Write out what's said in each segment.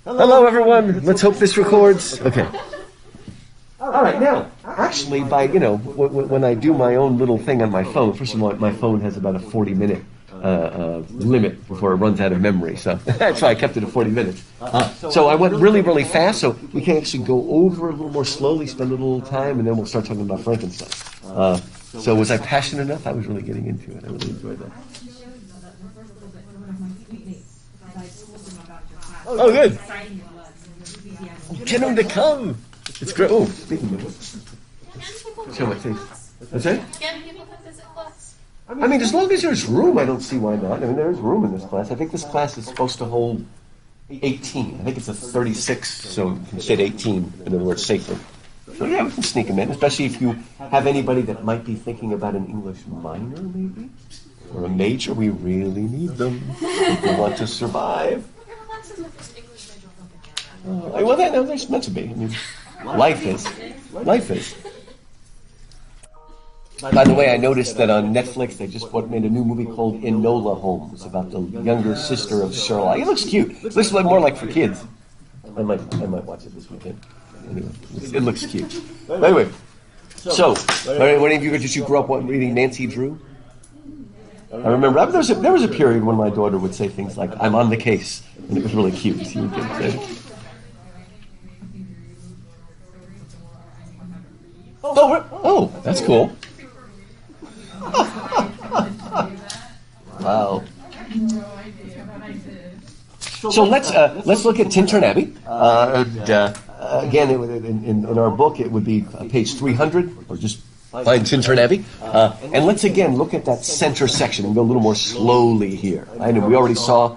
Hello, everyone. Let's hope this records. Okay. All right, now, actually, when I do my own little thing on my phone, first of all, my phone has about a 40-minute limit before it runs out of memory, so that's why I kept it at 40 minutes. So I went really, really fast, so we can actually go over a little more slowly, spend a little time, and then we'll start talking about Frankenstein. So was I passionate enough? I was really getting into it. I really enjoyed that. Oh, good. Get him to come. It's great. Oh, speaking of it. Show my face. What's that? Can people come visit class? I mean, as long as there's room, I don't see why not. I mean, there's room in this class. I think this class is supposed to hold 18. I think it's a 36, so you can fit 18, in other words, safely. So yeah, we can sneak them in, especially if you have anybody that might be thinking about an English minor, maybe, or a major. We really need them if they want to survive. Well, there's meant to be. I mean, life is. By the way, I noticed that on Netflix they just made a new movie called Enola Holmes about the younger sister of Sherlock. It looks cute. It looks more like for kids. I might watch it this weekend. Anyway, it looks cute. But anyway, so what of you did you grow up reading Nancy Drew? I remember there was a period when my daughter would say things like "I'm on the case," and it was really cute. She would say it. Oh, that's cool. Wow. So let's look at Tintern Abbey. Again, in our book, it would be page 300, or just find Tintern Abbey. And let's again look at that center section and go a little more slowly here. I know we already saw.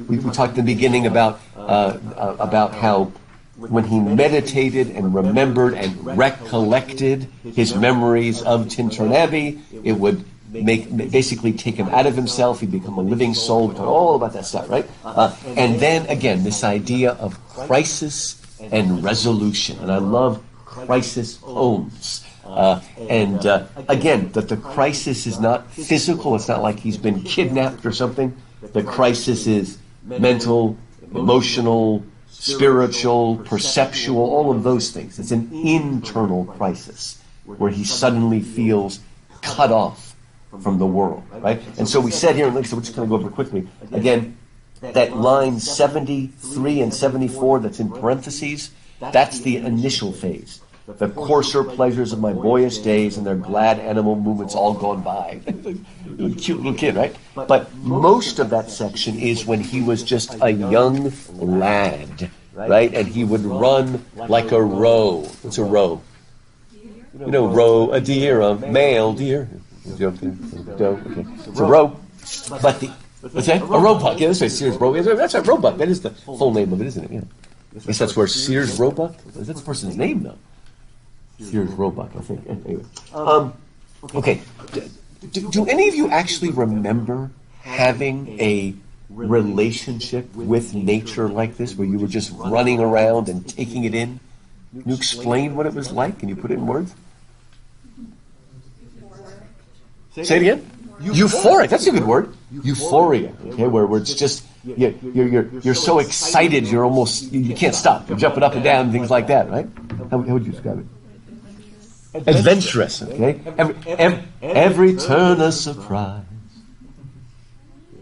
We talked in the beginning about how, when he meditated and remembered and recollected his memories of Tintern Abbey, it would basically take him out of himself. He'd become a living soul. We talked all about that stuff, right? And then, again, this idea of crisis and resolution. And I love crisis poems. Again, that the crisis is not physical. It's not like he's been kidnapped or something. The crisis is mental, emotional, spiritual, perceptual, all of those things. It's an internal crisis where he suddenly feels cut off from the world, right? And so we said here, so we're just going to go over quickly. Again, that line 73 and 74 that's in parentheses, that's the initial phase. The coarser pleasures of my boyish days and their glad animal movements all gone by. Cute little kid, right? But most of that section is when he was just a young lad, right? And he would run like a roe. What's a roe? You know, roe, a deer, a male deer. Okay. It's a roe. But what's that? A roebuck. Yeah, that's right, Sears Roebuck. That's a roebuck. That is the full name of it, isn't it? Yeah. I guess that's where Sears Roebuck. That's the person's name, though. Sears Roebuck, I think. Anyway. Okay. Do any of you actually remember having a relationship with nature like this, where you were just running around and taking it in? Can you explain what it was like? Can you put it in words? Say it again. Euphoric. That's a good word. Euphoria. Okay, where it's just you're so excited, you're almost you can't stop. You're jumping up and down and things like that, right? How would you describe it? Adventurous. Okay. Every turn a surprise.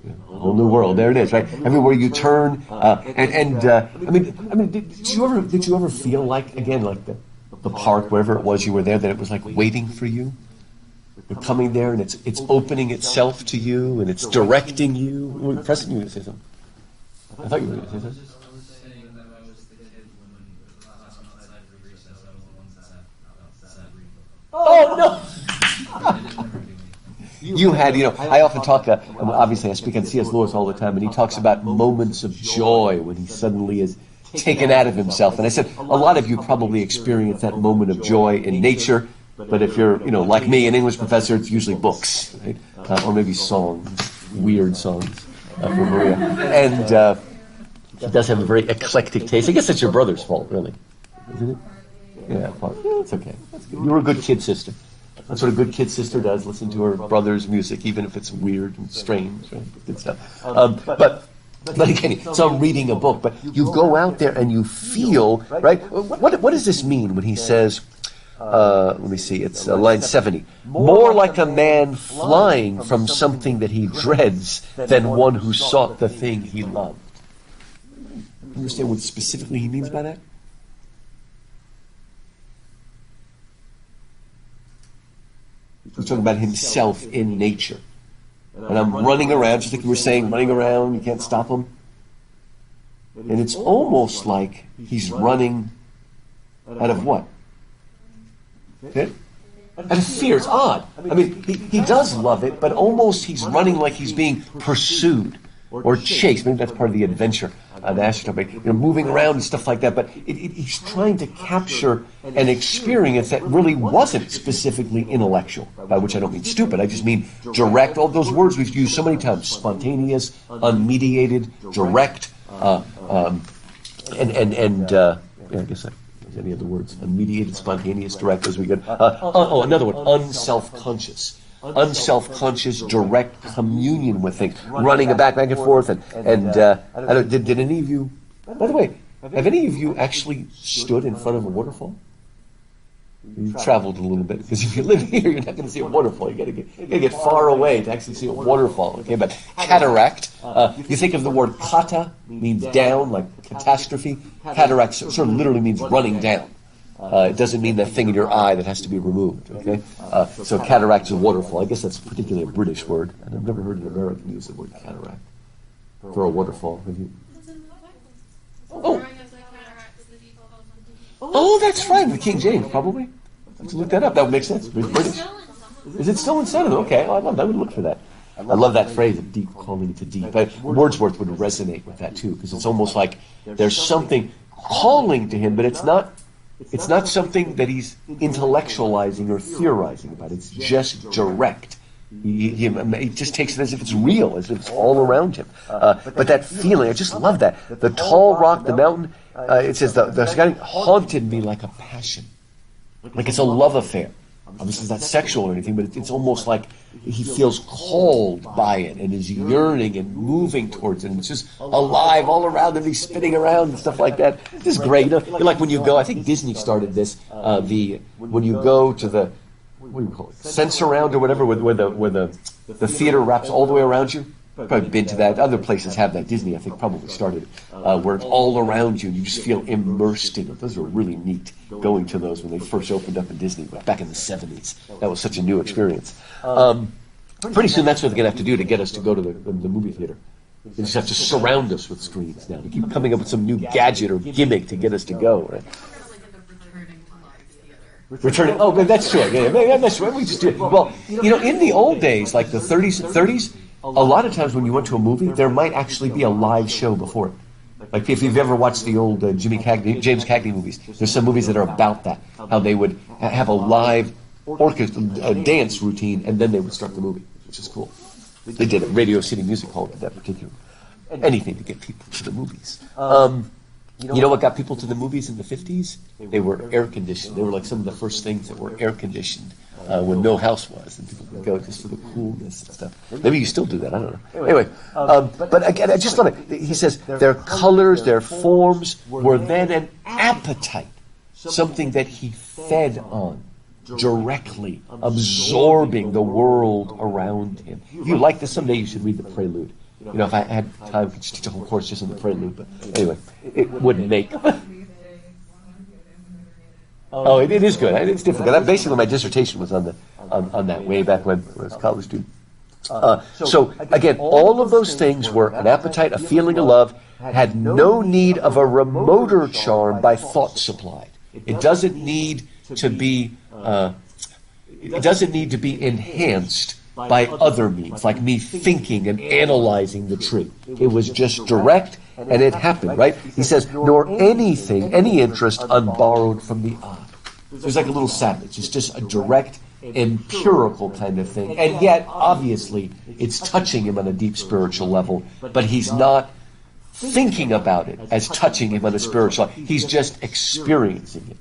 A whole new world. There it is, right? Everywhere you turn, I mean, did you ever feel like, again, like the park, wherever it was you were there, that it was like waiting for you? You're coming there, and it's opening itself to you, and it's directing you. Preston, you were going to say something. I thought you were going to say something. Oh no! You had, I often talk, obviously I speak on C.S. Lewis all the time, and he talks about moments of joy when he suddenly is taken out of himself. And I said, a lot of you probably experience that moment of joy in nature, but if you're, like me, an English professor, it's usually books, right? Or maybe songs, weird songs from Maria. And he does have a very eclectic taste. I guess that's your brother's fault, really, isn't it? Yeah, it's okay. That's good. You were a good kid sister. That's what a good kid sister does, listen to her brother's music, even if it's weird and strange, right? Good stuff. But But again, so I'm reading a book, but you go out there and you feel, right? What does this mean when he says, let me see, it's line 70, more like a man flying from something that he dreads than one who sought the thing he loved? Understand what specifically he means by that? He's talking about himself in nature. And I'm running around, just like you were saying, running around, you can't stop him. And it's almost like he's running out of what? Okay? Out of fear. It's odd. I mean, he does love it, but almost he's running like he's being pursued or chased. Maybe that's part of the adventure. Moving around and stuff like that. But he's trying to capture an experience that really wasn't specifically intellectual, by which I don't mean stupid. I just mean direct. All those words we've used so many times: spontaneous, unmediated, direct, I guess any other words? Unmediated, spontaneous, direct. Those would be good. Another one: unself-conscious. Unself-conscious, direct communion with things, running back and forth, and I don't, did any of you? By the way, have any of you actually stood in front of a waterfall? You've traveled a little bit, because if you live here, you're not going to see a waterfall. You got to get far away to actually see a waterfall. Okay, but cataract. You think of the word kata, means down, like catastrophe. Cataract sort of literally means running down. It doesn't mean that thing in your eye that has to be removed, okay? So cataract is a waterfall. I guess that's particularly a British word. And I've never heard an American use the word cataract for a waterfall. Have you? Oh, that's right. The King James, probably. Let's look that up. That would make sense. British. Is it still in Southern? Okay, I love that. I would look for that. I love that phrase of deep calling to deep. Wordsworth would resonate with that too, because it's almost like there's something calling to him, but it's not something that he's intellectualizing or theorizing about. It's just direct. He just takes it as if it's real, as if it's all around him. But that feeling, I just love that. The tall rock, the mountain, it says, the sky haunted me like a passion. Like it's a love affair. Obviously it's not sexual or anything, but it's almost like he feels called by it and is yearning and moving towards it. And it's just alive all around him. He's spinning around and stuff like that. This is great. Like when you go, I think Disney started this, when you go to the, what do you call it, sense around or whatever, where the theater wraps all the way around you. Probably been to that. Other places have that. Disney, I think, probably started it, where it's all around you and you just feel immersed in it. Those are really neat, going to those when they first opened up in Disney back in the 70s. That was such a new experience. Pretty soon that's what they're going to have to do to get us to go to the movie theater. They just have to surround us with screens now. They keep coming up with some new gadget or gimmick to get us to go. Right? Returning. Oh, that's true. Yeah, that's true. We just do it. Well, in the old days, like the 30s, a lot of times when you went to a movie, there might actually be a live show before it. Like if you've ever watched the old James Cagney movies, there's some movies that are about that, how they would have a live orchestra, a dance routine, and then they would start the movie, which is cool. They did it. Radio City Music Hall did that particular. Anything to get people to the movies. You know what got people to the movies in the 50s? They were air conditioned. They were like some of the first things that were air conditioned when no house was, and people would go just for the coolness and stuff. Maybe you still do that. I don't know. Anyway, but again, I just love it. He says their colors, their forms were then an appetite, something that he fed on directly, absorbing the world around him. If you like this, someday you should read the Prelude. If I had time, I could teach a whole course just on the Prelude. But anyway, it would make. Oh, it is good. It's difficult. Basically, my dissertation was on that way back when I was a college student. So again, all of those things were an appetite, a feeling of love, had no need of a remoter charm by thought supplied. It doesn't need to be. It doesn't need to be enhanced by other means, like me thinking and analyzing the tree. It was just direct, and it happened, right? He says, nor anything, any interest unborrowed from the eye. There's like a little savage. It's just a direct, empirical kind of thing. And yet, obviously, it's touching him on a deep spiritual level, but he's not thinking about it as touching him on a spiritual level. He's just experiencing it.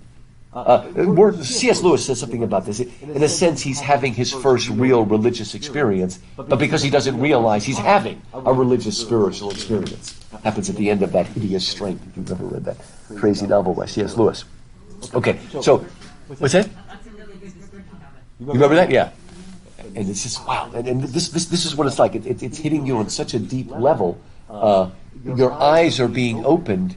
C.S. Lewis says something about this. In a sense, he's having his first real religious experience, but because he doesn't realize he's having a religious spiritual experience. Happens at the end of That Hideous Strength, if you've ever read that crazy novel by C.S. Lewis. Okay, so, what's that? You remember that? Yeah. And it's just, wow. And this is what it's like. It's hitting you on such a deep level. Your eyes are being opened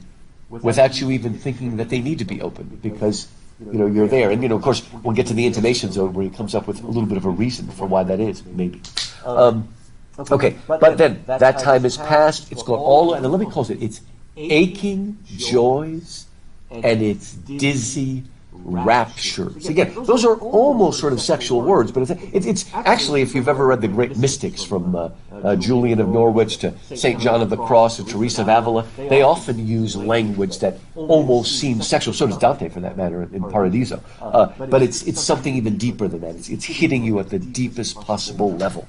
without you even thinking that they need to be opened, because you're there. And of course, we'll get to the intimation zone where he comes up with a little bit of a reason for why that is, maybe. Okay, but then that time is past. It's gone all, and let me close it. It's aching joys, and it's dizzy raptures. Again, those are almost sort of sexual words, but it's actually, if you've ever read the great mystics from Julian of Norwich to St. John of the Cross or Teresa of Avila, they often use language that almost seems sexual. So does Dante, for that matter, in Paradiso. But it's something even deeper than that. It's hitting you at the deepest possible level.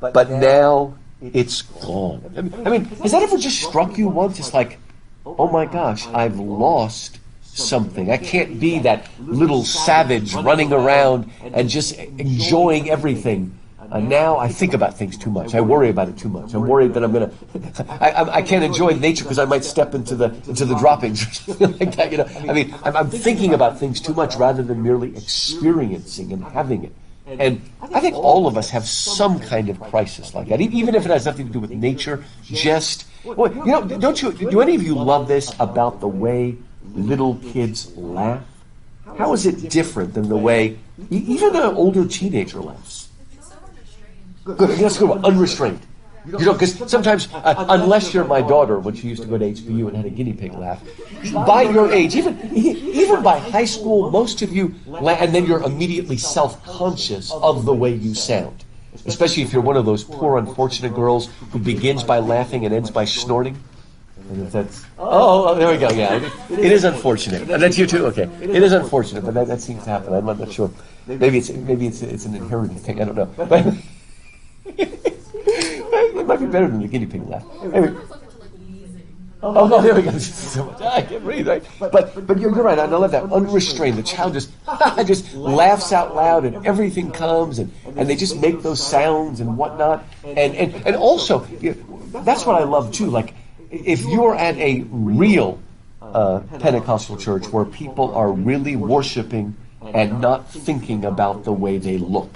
But now it's gone. I mean, has that ever just struck you once? It's like, oh my gosh, I've lost something. I can't be that little savage running around and just enjoying everything. Now I think about things too much. I worry about it too much. I'm worried that I'm going to... I can't enjoy nature because I might step into the droppings or something like that. I mean, I'm thinking about things too much rather than merely experiencing and having it. And I think all of us have some kind of crisis like that, even if it has nothing to do with nature. Just, do any of you love this about the way little kids laugh? How is it different than the way even an older teenager laughs? Good, that's good. Unrestrained. Because sometimes, unless you're my daughter, when she used to go to HBU and had a guinea pig laugh, by your age, even by high school, most of you laugh, and then you're immediately self-conscious of the way you sound. Especially if you're one of those poor, unfortunate girls who begins by laughing and ends by snorting. And if that's, there we go, yeah. It is unfortunate. That's you too? Okay. It is unfortunate, but that seems to happen. I'm not sure. Maybe it's an inherited thing. I don't know. But it might be better than the guinea pig laugh. Anyway. Oh, no, there we go. So much. I can't breathe, right? But you're right. I love that. Unrestrained. The child just laughs out loud, and everything comes, and they just make those sounds and whatnot. And also, that's what I love too. Like, if you're at a real Pentecostal church where people are really worshiping and not thinking about the way they look.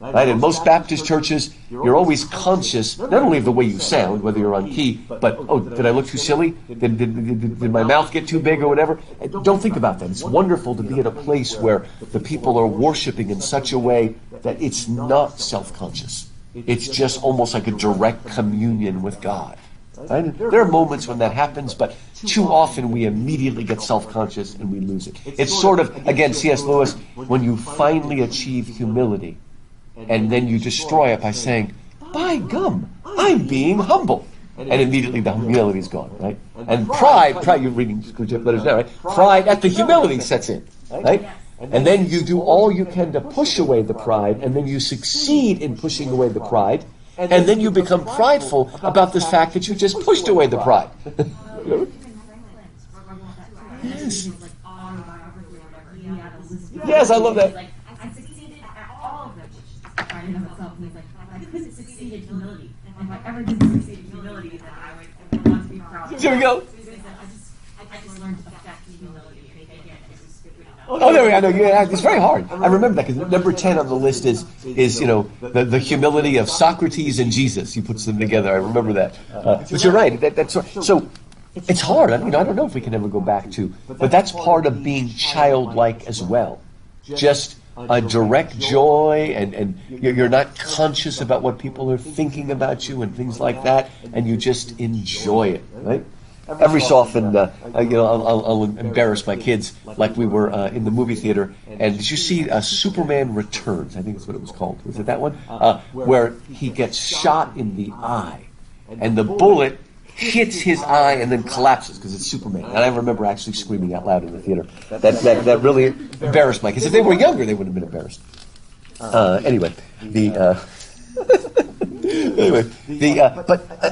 Right? In most Baptist churches, you're always conscious, not only of the way you sound, whether you're on key, but, did I look too silly? Did my mouth get too big or whatever? Don't think about that. It's wonderful to be at a place where the people are worshiping in such a way that it's not self-conscious. It's just almost like a direct communion with God. Right? There are moments when that happens, but too often we immediately get self-conscious and we lose it. It's sort of, again, C.S. Lewis, when you finally achieve humility, and then you destroy it by saying, by gum, I'm being humble. And immediately the humility is gone, right? And pride, you're reading letters now, right? Pride at the humility sets in, right? And then you do all you can to push away the pride, and then you succeed in pushing away the pride, and then you become prideful about the fact that you just pushed away the pride. Yes. Yes, I love that. Because it succeeded humility. And if I ever didn't succeed in humility, then I would want to be proud. There we go. I just learned effective humility. And again, it was stupid enough. Oh, there we go. Yeah, it's very hard. I remember that because number 10 on the list is the humility of Socrates and Jesus. He puts them together. I remember that. But you're right. That's so. It's hard. I don't know if we can ever go back to, but that's part of being childlike as well. Just a direct joy, and you're not conscious about what people are thinking about you and things like that, and you just enjoy it, right? Every so often, I'll embarrass my kids, like we were in the movie theater, and did you see Superman Returns? I think that's what it was called. Was it that one? Where he gets shot in the eye, and the bullet hits his eye and then collapses because it's Superman. And I remember actually screaming out loud in the theater. That really embarrassed my kids. If they were younger, they wouldn't have been embarrassed. But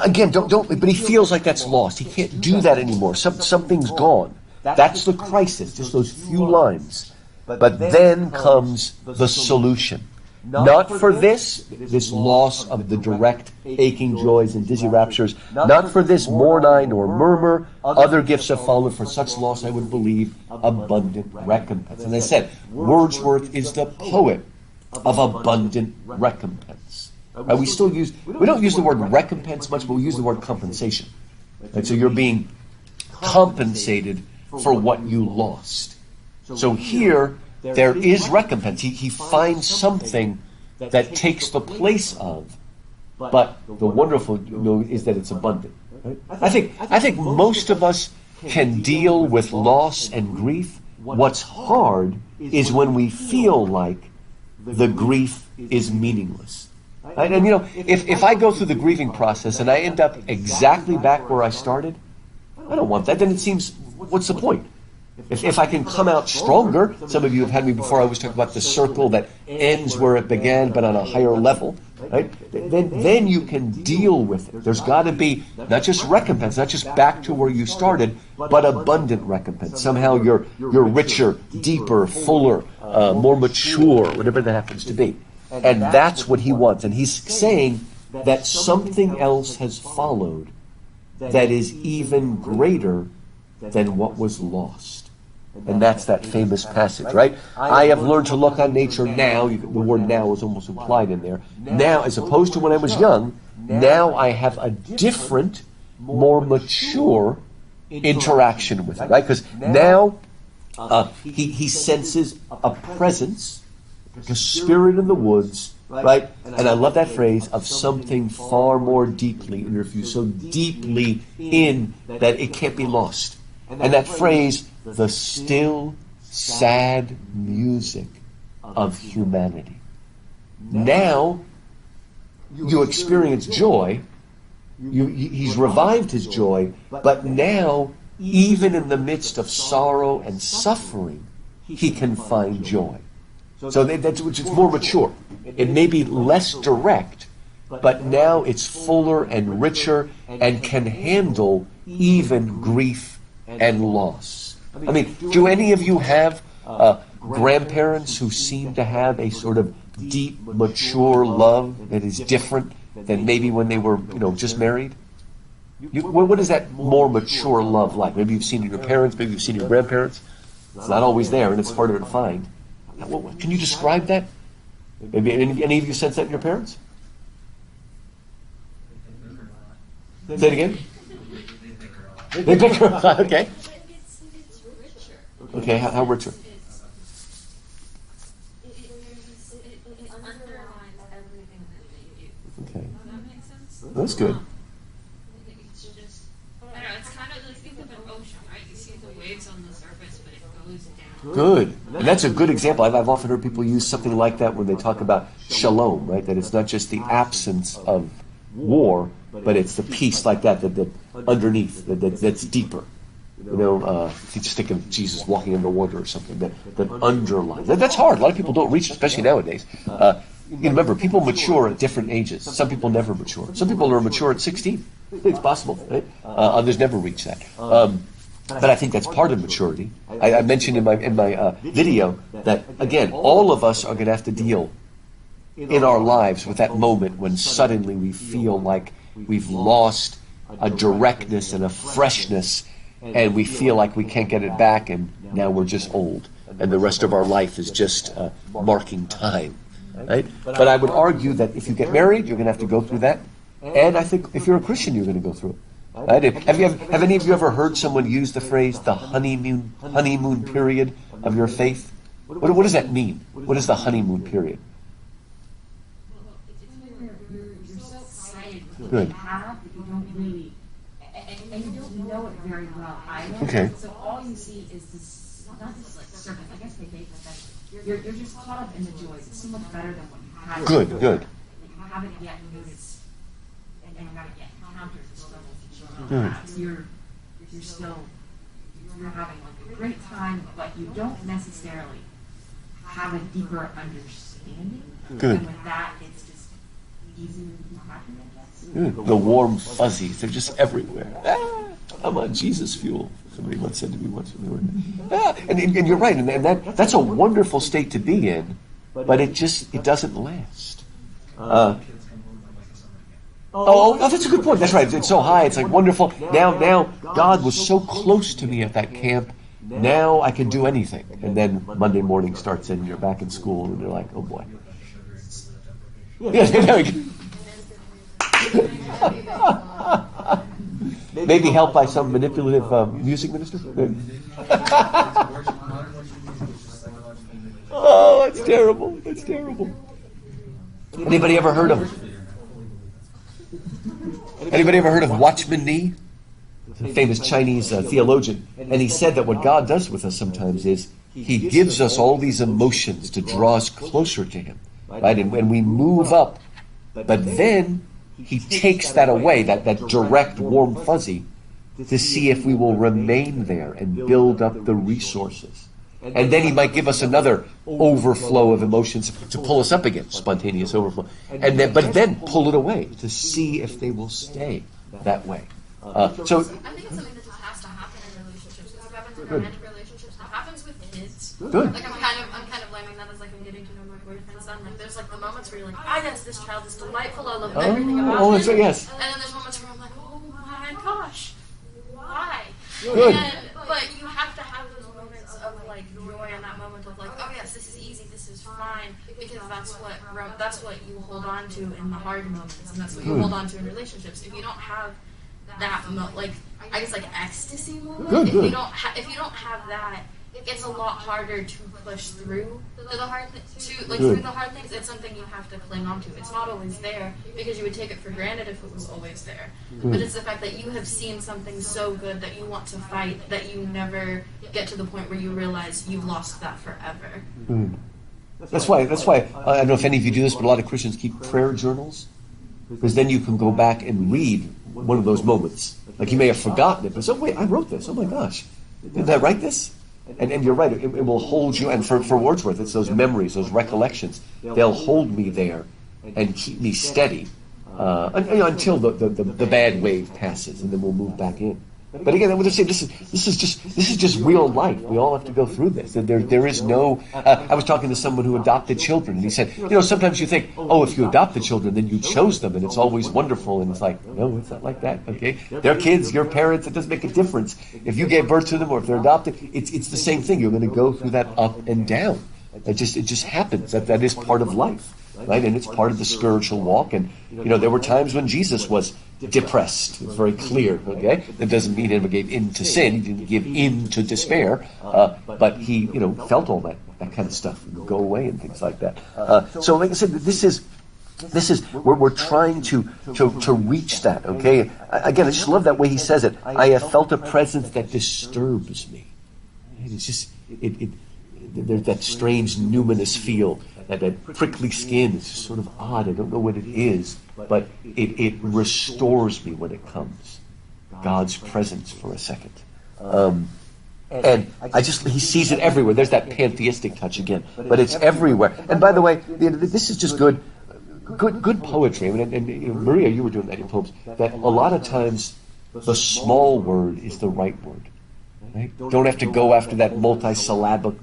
again, but he feels like that's lost. He can't do that anymore. Something's gone. That's the crisis. Just those few lines. But then comes the solution. Not for this loss of the direct aching joys and dizzy raptures. Not for this mourn I nor murmur. Other gifts have followed. For such loss I would believe abundant recompense. And I said, Wordsworth is the poet of abundant recompense. We don't use the word recompense much, but we use the word compensation. And so you're being compensated for what you lost. So here, there is recompense. He finds something that takes the place of, but the wonderful is that it's abundant. Right? I think most of us can deal with loss and grief. What's hard is when we feel like the grief is meaningless. Right? And if I go through the grieving process and I end up exactly back where I started, I don't want that. Then it seems, what's the point? If I can come out stronger, some of you have had me before, I always talk about the circle that ends where it began but on a higher level, right? Then you can deal with it. There's got to be not just recompense, not just back to where you started, but abundant recompense. Somehow you're richer, deeper, fuller, more mature, whatever that happens to be. And that's what he wants. And he's saying that something else has followed that is even greater than what was lost. And that's that famous passage, right? I have learned to look on nature now. The word now is almost implied in there. Now, as opposed to when I was young, now I have a different, more mature interaction with it, right? Because now he senses a presence, like a spirit in the woods, right? And I love that phrase of something far more deeply in your view, so deeply in that it can't be lost. And that phrase, the still, sad music of humanity. Now, you experience joy. He's revived his joy, but now, even in the midst of sorrow and suffering, he can find joy. So that's which is more mature. It may be less direct, but now it's fuller and richer and can handle even grief and loss. I mean, do any of you have grandparents who seem to have a sort of deep, mature love that is different than maybe when they were, just married? What is that more mature love like? Maybe you've seen it in your parents, maybe you've seen your grandparents. It's not always there, and it's harder to find. Can you describe that? Maybe any of you sense that in your parents? Say it again. They bicker a lot. Okay. It's richer. Okay, how richer? It underlines everything that they do. Okay. Does that make sense? That's good. It's just, I don't know, it's kind of like, think of an ocean, right? You see the waves on the surface, but it goes down. Good. And that's a good example. I've often heard people use something like that when they talk about shalom, right? That it's not just the absence of war, but it's the peace like that underneath, that's deeper. If you just think of Jesus walking in the water or something, that underlies. That's hard. A lot of people don't reach, especially nowadays. Remember, people mature at different ages. Some people never mature. Some people are mature at 16. It's possible, right? Others never reach that. But I think that's part of maturity. I mentioned in my video that, again, all of us are going to have to deal in our lives with that moment when suddenly we feel like we've lost a directness and a freshness, and we feel like we can't get it back, and now we're just old, and the rest of our life is just marking time, right? But I would argue that if you get married, you're going to have to go through that, and I think if you're a Christian, you're going to go through it. Right? Have any of you ever heard someone use the phrase the honeymoon period of your faith? What does that mean? What is the honeymoon period? You're so excited to Good. have that you don't really, and you don't know it very well either. Okay. So all you see is this, not this like surface, I guess they hate that. You're just caught up in the joys. It's so much better than what you had. Good. You haven't yet noticed, and you haven't yet encountered the struggles that you have. So you're having like a great time, but you don't necessarily have a deeper understanding. Good. And with that, it's just easy to be happy, I guess. The warm fuzzies, they're just everywhere. I'm on Jesus fuel. Somebody once said to me once. And you're right, and that's a wonderful state to be in, but it doesn't last. That's a good point. That's right. It's so high. It's like wonderful. Now, God was so close to me at that camp. Now I can do anything. And then Monday morning starts and you're back in school and you're like, oh boy. Maybe helped by some manipulative music minister? Oh, that's terrible. That's terrible. Anybody ever heard of Watchmen Knee? A famous Chinese theologian. And he said that what God does with us sometimes is he gives us all these emotions to draw us closer to him. Right? And when we move up, but then he takes that away, that direct, warm fuzzy, to see if we will remain there and build up the resources. And then he might give us another overflow of emotions to pull us up again, spontaneous overflow. But then pull it away to see if they will stay that way. So I think it's something that just has to happen in relationships. Because it happens in romantic relationships. It happens with kids. Good. Like I'm kind of blaming that as like I'm getting to know my boyfriend's son. Like there's like the moments where you're like, yes, this child is delightful. I love everything about him. So yes. And then there's moments where I'm like, oh my gosh, why? Good. But you have to have those moments of like joy and that moment of like, oh yes, this is easy, this is fine, because that's what you hold on to in the hard moments, and that's what you hold on to in relationships. If you don't have that I guess like ecstasy moment, if you don't have that, it's a lot harder to push through the hard things. It's something you have to cling on to. It's not always there because you would take it for granted if it was always there. But it's the fact that you have seen something so good that you want to fight, that you never get to the point where you realize you've lost that forever. That's why I don't know if any of you do this, but a lot of Christians keep prayer journals, because then you can go back and read one of those moments. Like you may have forgotten it, but so wait, I wrote this. Oh my gosh, did I write this? And you're right, it will hold you. And for Wordsworth, it's those memories, those recollections. They'll hold me there and keep me steady until the bad wave passes, and then we'll move back in. But again, I would just say this is just real life. We all have to go through this. There is no. I was talking to someone who adopted children, and he said, sometimes you think, if you adopted children, then you chose them, and it's always wonderful. And it's like, no, it's not like that. Okay, they're kids, your parents. It doesn't make a difference if you gave birth to them or if they're adopted. It's the same thing. You're going to go through that up and down. It just happens. That is part of life. Right, and it's part of the spiritual walk. And there were times when Jesus was depressed. It's very clear. Okay, that doesn't mean he never gave in to sin. He didn't give in to despair, but he felt all that kind of stuff go away and things like that. So, like I said, this is we're trying to reach that. Okay, again, I just love that way he says it. I have felt a presence that disturbs me. It's just there's that strange numinous feel. That prickly skin is just sort of odd. I don't know what it is, but it restores me when it comes. God's presence for a second. And he sees it everywhere. There's that pantheistic touch again, but it's everywhere. And by the way, this is just good poetry. I mean, and Maria, you were doing that in poems. That a lot of times the small word is the right word. Right? Don't have to go after that multisyllabic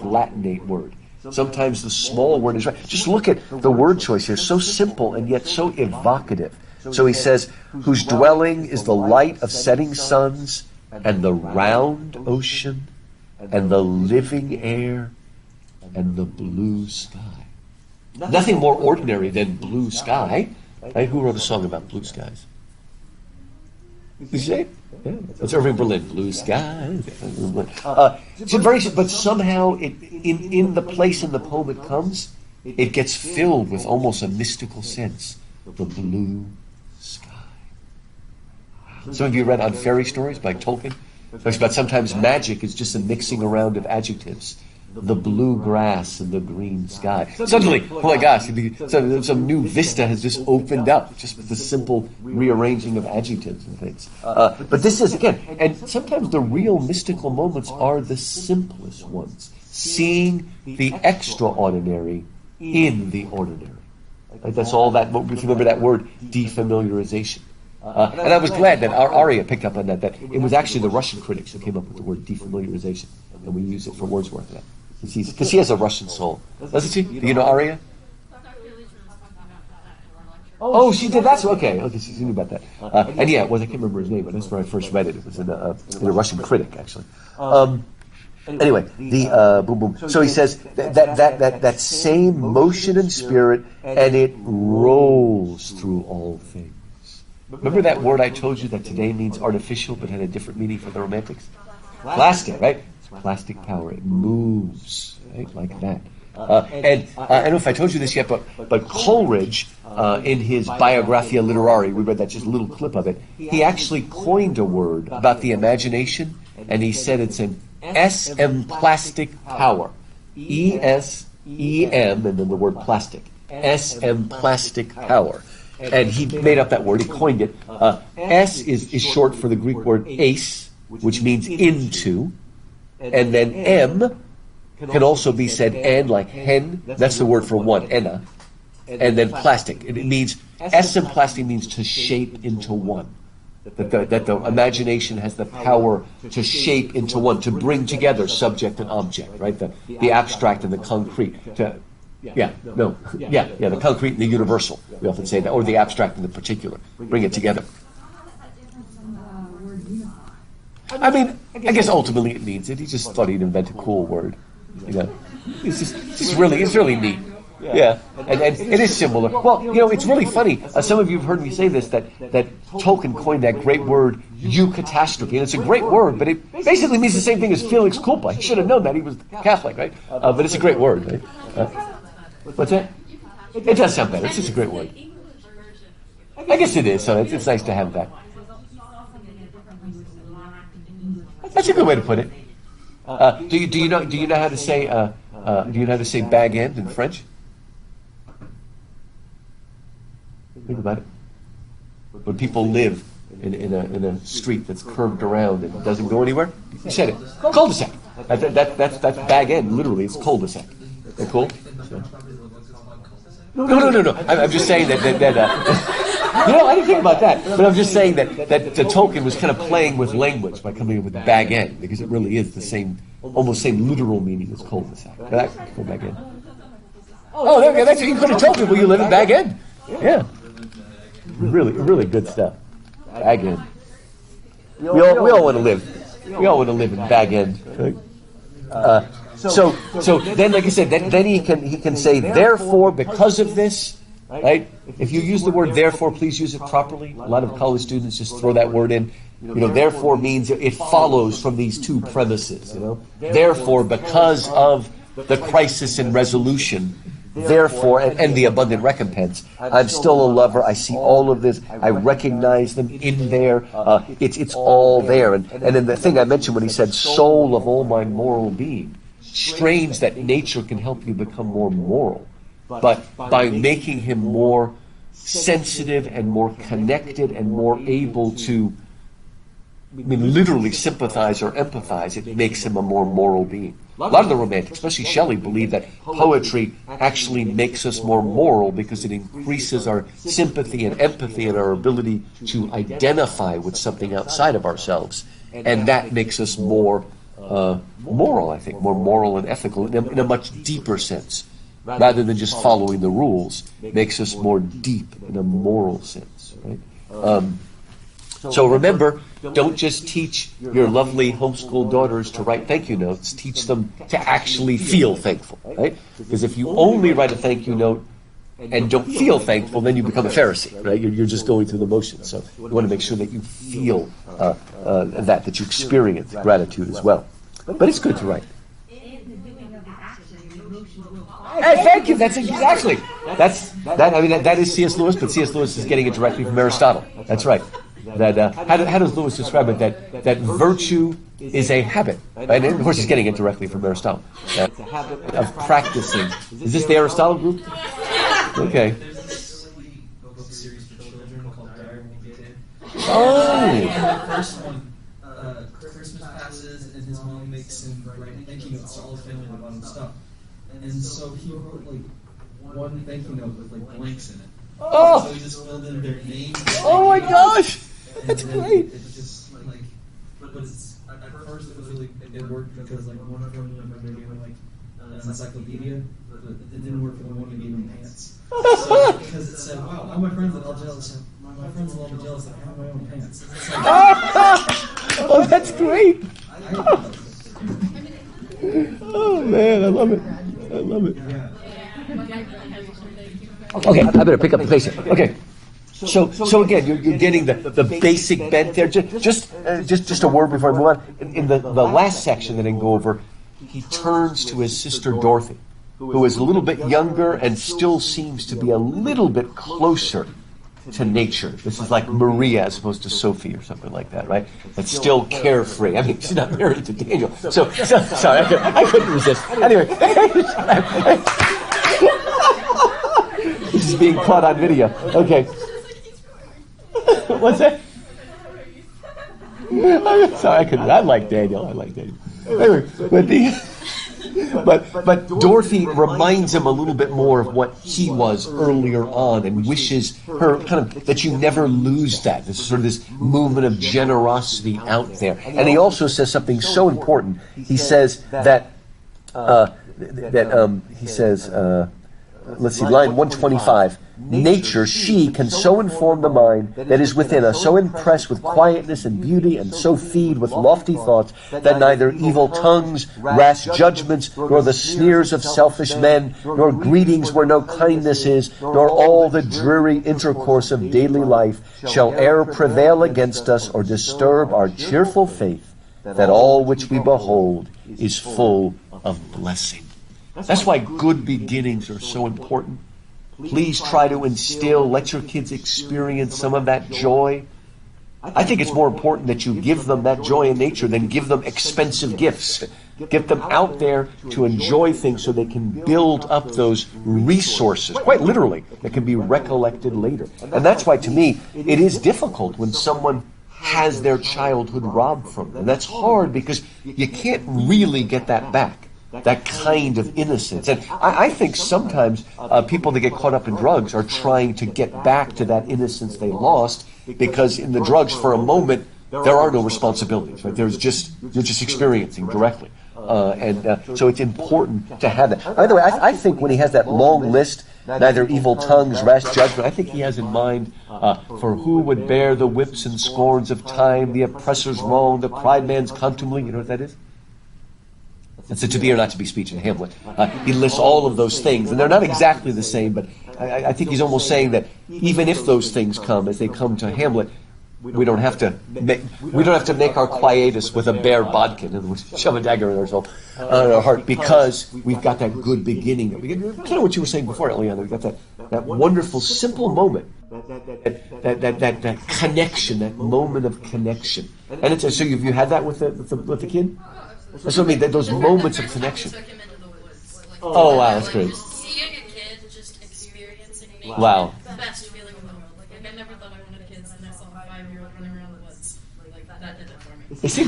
Latinate word. Sometimes the small word is right. Just look at the word choice here. So simple and yet so evocative. So he says, whose dwelling is the light of setting suns and the round ocean and the living air and the blue sky. Nothing more ordinary than blue sky. Right? Who wrote a song about blue skies? Did you say? Yeah, it's Irving Berlin. Blue skies. But somehow, in the place in the poem it comes, it gets filled with almost a mystical sense. The blue sky. Some of you read On Fairy Stories by Tolkien. It talks about sometimes magic is just a mixing around of adjectives. The blue grass and the green sky. Suddenly, oh my gosh, some new vista has just opened up just with the simple rearranging of adjectives and things. But this is, again, and sometimes the real mystical moments are the simplest ones. Seeing the extraordinary in the ordinary. Right? That's all that, remember that word, defamiliarization. And I was glad that our Aria picked up on that it was actually the Russian critics who came up with the word defamiliarization, and we use it for Wordsworth. Because he has a Russian soul. Doesn't she? Do you know Aria? Oh, she did. That's okay. Okay, she knew about that. And yeah, I can't remember his name, but that's where I first read it. It was in a Russian critic, actually. Anyway, the boom boom. So he says that same motion and spirit, and it rolls through all things. Remember that word I told you that today means artificial, but had a different meaning for the Romantics? Plastic, right? It's plastic power. It moves, right, like that. And I don't know if I told you this yet, but Coleridge, in his Biographia Literaria, we read that just a little clip of it, he actually coined a word about the imagination, and he said it's an S-M plastic power. E-S-E-M, and then the word plastic. S-M plastic power. And he made up that word, he coined it. S is short for the Greek word ace, which means into, and then M can also be said and, like hen. That's the word for one, enna. And then plastic. It means, S in plastic means to shape into one. That the imagination has the power to shape into one, to bring together subject and object, right? The abstract and the concrete. The concrete and the universal. We often say that, or the abstract and the particular. Bring it together. I mean, I guess ultimately it means it. He just thought he'd invent a cool word. You know, it's really neat. Yeah, and it is similar. Well, you know, it's really funny. Some of you have heard me say this, that Tolkien coined that great word eucatastrophe, and it's a great word, but it basically means the same thing as Felix culpa. He should have known that. He was Catholic, right? But it's a great word, right? What's that? It does sound better. It's just a great word. I guess it is. So it's nice to have that. That's a good way to put it. Do you know how to say bag end in French? Think about it. When people live in a street that's curved around and doesn't go anywhere, you said it. Cul-de-sac. That's bag end. Literally, it's cul-de-sac. Is that cool? So. No. I'm just saying that I didn't think about that. But I'm just saying that the Tolkien was kind of playing with language by coming up with bag end, because it really is the same, almost same literal meaning as cul-de-sac. Bag end. Oh, there we go. That's what you could have told people. You live in Bag End. Yeah. Really good stuff. Bag End. We all want to live. We all want to live in Bag End. Right? So then, like I said, then he can say, therefore, because of this, right? If you use the word therefore, please use it properly. A lot of college students just throw that word in. You know, therefore means it follows from these two premises. You know, therefore, because of the crisis and resolution, therefore, and the abundant recompense, I'm still a lover. I see all of this. I recognize them in there. It's all there. And then the thing I mentioned when he said, soul of all my moral being. Strange that nature can help you become more moral, but by making him more sensitive and more connected and more able to, literally sympathize or empathize, it makes him a more moral being. A lot of the Romantics, especially Shelley, believe that poetry actually makes us more moral because it increases our sympathy and empathy and our ability to identify with something outside of ourselves, and that makes us more moral, I think, more moral and ethical in a much deeper sense, rather than just following the rules. Makes us more deep in a moral sense, right? So remember, don't just teach your lovely homeschool daughters to write thank you notes. Teach them to actually feel thankful, right? Because if you only write a thank you note and don't feel thankful, then you become a Pharisee, right? You're just going through the motions. So you want to make sure that you feel that you experience gratitude as well. But it's good to write. Hey, thank you. That's exactly. That is C.S. Lewis, but C.S. Lewis is getting it directly from Aristotle. That's right. That how does Lewis describe it? That virtue is a habit, right? And of course, he's getting it directly from Aristotle. It's a habit of practicing. Is this the Aristotle group? Okay. There's a book series for children called Byronic. Oh. The first one, Christmas passes, and his mom makes him write thank you notes to all his family about him stuff. And so he wrote like one thank you note with like blanks in it. Oh. So we just filled in their name. Oh my gosh, that's And then great. It's just like, but it's at first it was really it worked because like one friend gave him like an encyclopedia, but it didn't work for the one who gave him pants. So, because it said, wow, all my friends are all jealous. My friends will all be jealous that I have my own pants. It's like, Oh, that's great. I, Oh man, I love it. I love it. yeah. Okay, I better pick up the pace here. Okay. So again, you're getting the basic bent there. Just a word before I move on. In the last section that I can go over, he turns to his sister Dorothy, who is a little bit younger and still seems to be a little bit closer to nature. This is like Maria as opposed to Sophie or something like that, right? But still carefree. I mean, she's not married to Daniel. So sorry, I couldn't resist. Anyway. This is being caught on video. Okay. What's that? Sorry, I like Daniel. Anyway, but Dorothy reminds him a little bit more of what he was earlier on, and wishes her kind of that you never lose that. This sort of this movement of generosity out there. And he also says something so important. He says that let's see, line 125. Nature, she can so inform the mind that is within us, so impress with quietness and beauty, and so feed with lofty thoughts, that neither evil tongues, rash judgments, nor the sneers of selfish men, nor greetings where no kindness is, nor all the dreary intercourse of daily life shall e'er prevail against us or disturb our cheerful faith, that all which we behold is full of blessing. That's why good beginnings are so important. Please try to instill, let your kids experience some of that joy. I think it's more important that you give them that joy in nature than give them expensive gifts. Get them out there to enjoy things so they can build up those resources, quite literally, that can be recollected later. And that's why, to me, it is difficult when someone has their childhood robbed from them. And that's hard because you can't really get that back. That kind of innocence. And I think sometimes people that get caught up in drugs are trying to get back to that innocence they lost, because in the drugs, for a moment, there are no responsibilities. Right? You're just experiencing directly. So it's important to have that. By the way, I think when he has that long list, neither evil tongues, rash judgment, I think he has in mind, for who would bear the whips and scorns of time, the oppressor's wrong, the pride man's contumely. You know what that is? It's a to be or not to be speech in Hamlet. He lists all of those things, and they're not exactly the same, but I think he's almost saying that even if those things come, as they come to Hamlet, we don't have to make our quietus with a bare bodkin and shove a dagger in our heart, because we've got that good beginning. Kind of what you were saying before, Eliana. We've got that wonderful, simple moment, that connection, that moment of connection. And it's so you had that with the kid. That's what I mean, those moments of connection. Took him into the woods. Like, Oh, wow, that's great. Seeing a kid just experiencing nature, Wow. the best feeling in the world. Like, I never thought I wanted kids, and I saw a 5-year-old running around the woods. Like, that did it for me. You see,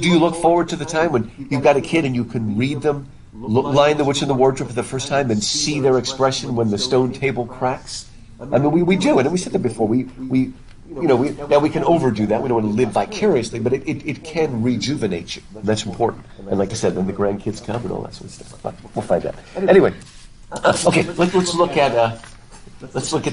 do you look forward to the time when you've got a kid and you can read them, line the Witch in the Wardrobe for the first time, and see their expression when the stone table cracks? I mean, we do it, and we said that before. Now we can overdo that. We don't want to live vicariously, but it can rejuvenate you. That's important. And like I said, then the grandkids come and all that sort of stuff. But we'll find out. Anyway, okay. Let's look at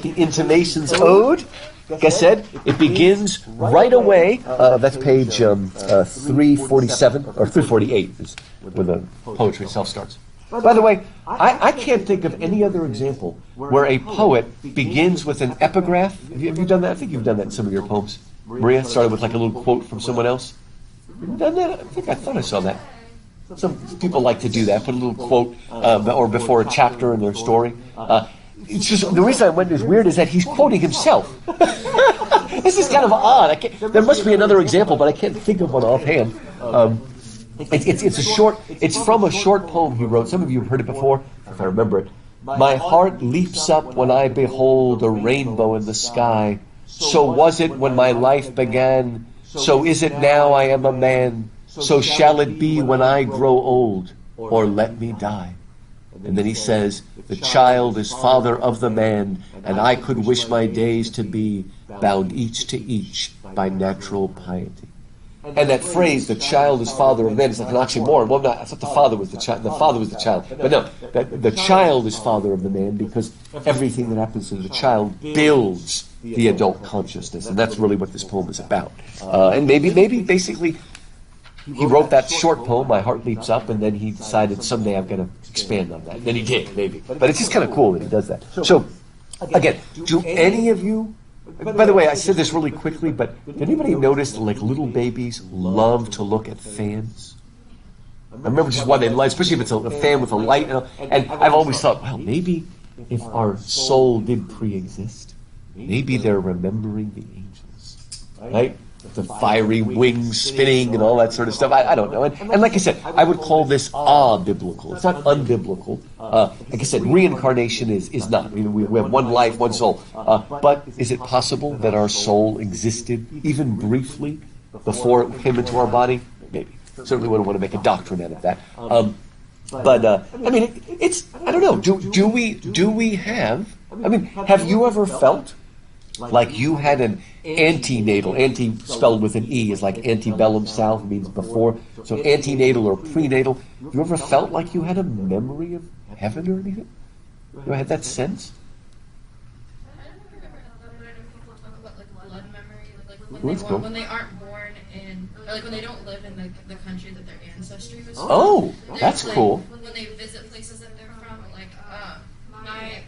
the Intimations Ode. Like I said, it begins right away. That's page 347 or 348 is where the poetry itself starts. By the way, I can't think of any other example where a poet begins with an epigraph. Have you done that? I think you've done that in some of your poems. Maria started with like a little quote from someone else. Have you done that? I thought I saw that. Some people like to do that, put a little quote or before a chapter in their story. It's just the reason I went is weird is that he's quoting himself. This is kind of odd. There must be another example, but I can't think of one offhand. It's from a short poem he wrote. Some of you have heard it before, if I remember it. My heart leaps up when I behold a rainbow in the sky. So was it when my life began. So is it now I am a man. So shall it be when I grow old, or let me die. And then he says, the child is father of the man, and I could wish my days to be bound each to each by natural piety. And that phrase, the child is father of man, is like an oxymoron. Well, I thought the father was the child. The father was the child. But no, the child is father of the man because everything that happens to the child builds the adult consciousness. And that's really what this poem is about. And maybe basically, he wrote that short poem, My Heart Leaps Up, and then he decided someday I'm going to expand on that. And then he did, maybe. But it's just kind of cool that he does that. So, again, do any of you... By the way, I said this really quickly, but did anybody notice that, like, little babies love to look at fans? I remember just why they like, especially if it's a fan with a light. And I've always thought, well, maybe if our soul did pre-exist, maybe they're remembering the angels, right? The fiery wings spinning and all that sort of stuff. I don't know. And like I said, I would call this biblical. It's not unbiblical. Like I said, reincarnation is not. We have one life, one soul. But is it possible that our soul existed even briefly before it came into our body? Maybe. Certainly wouldn't want to make a doctrine out of that. But I mean, it's, I don't know. Do we have? I mean, have you ever felt like you had an antenatal? Anti spelled with an E is like antebellum South, means before. So antenatal or prenatal. You ever felt like you had a memory of heaven or anything? You ever had that sense? I don't remember people talk about like blood memory, like Cool. when they aren't born in, or like when they don't live in the country that their ancestry was from. Oh, that's like, cool. When they visit places that they're from, like Oh, I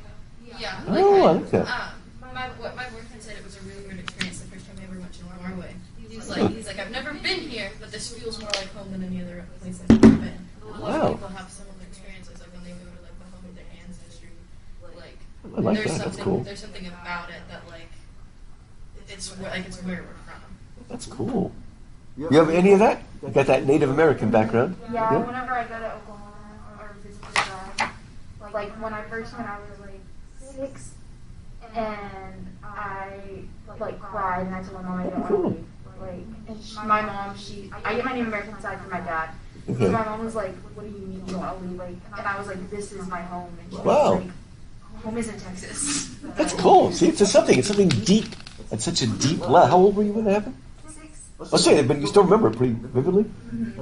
like that. My boyfriend said it was a really weird experience the first time they ever went to Norway. He's like, I've never been here, but this feels more like home than any other place I've ever been. A lot of people have similar experiences, like when they go to like the home of their ancestry. Like, I like there's that. That's something, cool. there's something about it that like it's where we're from. That's cool. You have any of that? You got that Native American background? Yeah, whenever I go to Oklahoma or visit the tribe, like when I first went, I was like 6, and I like cried, and I told my mom I didn't want to leave. Like, and my mom, I get my Native American side from my dad. Okay. So my mom was like, "What do you mean you don't want to leave?" Like, and I was like, "This is my home." And she Wow. was like, "Home is in Texas." That's cool. See, it's something deep at such a deep level. How old were you when that happened? 6. Oh, say, but you still remember it pretty vividly?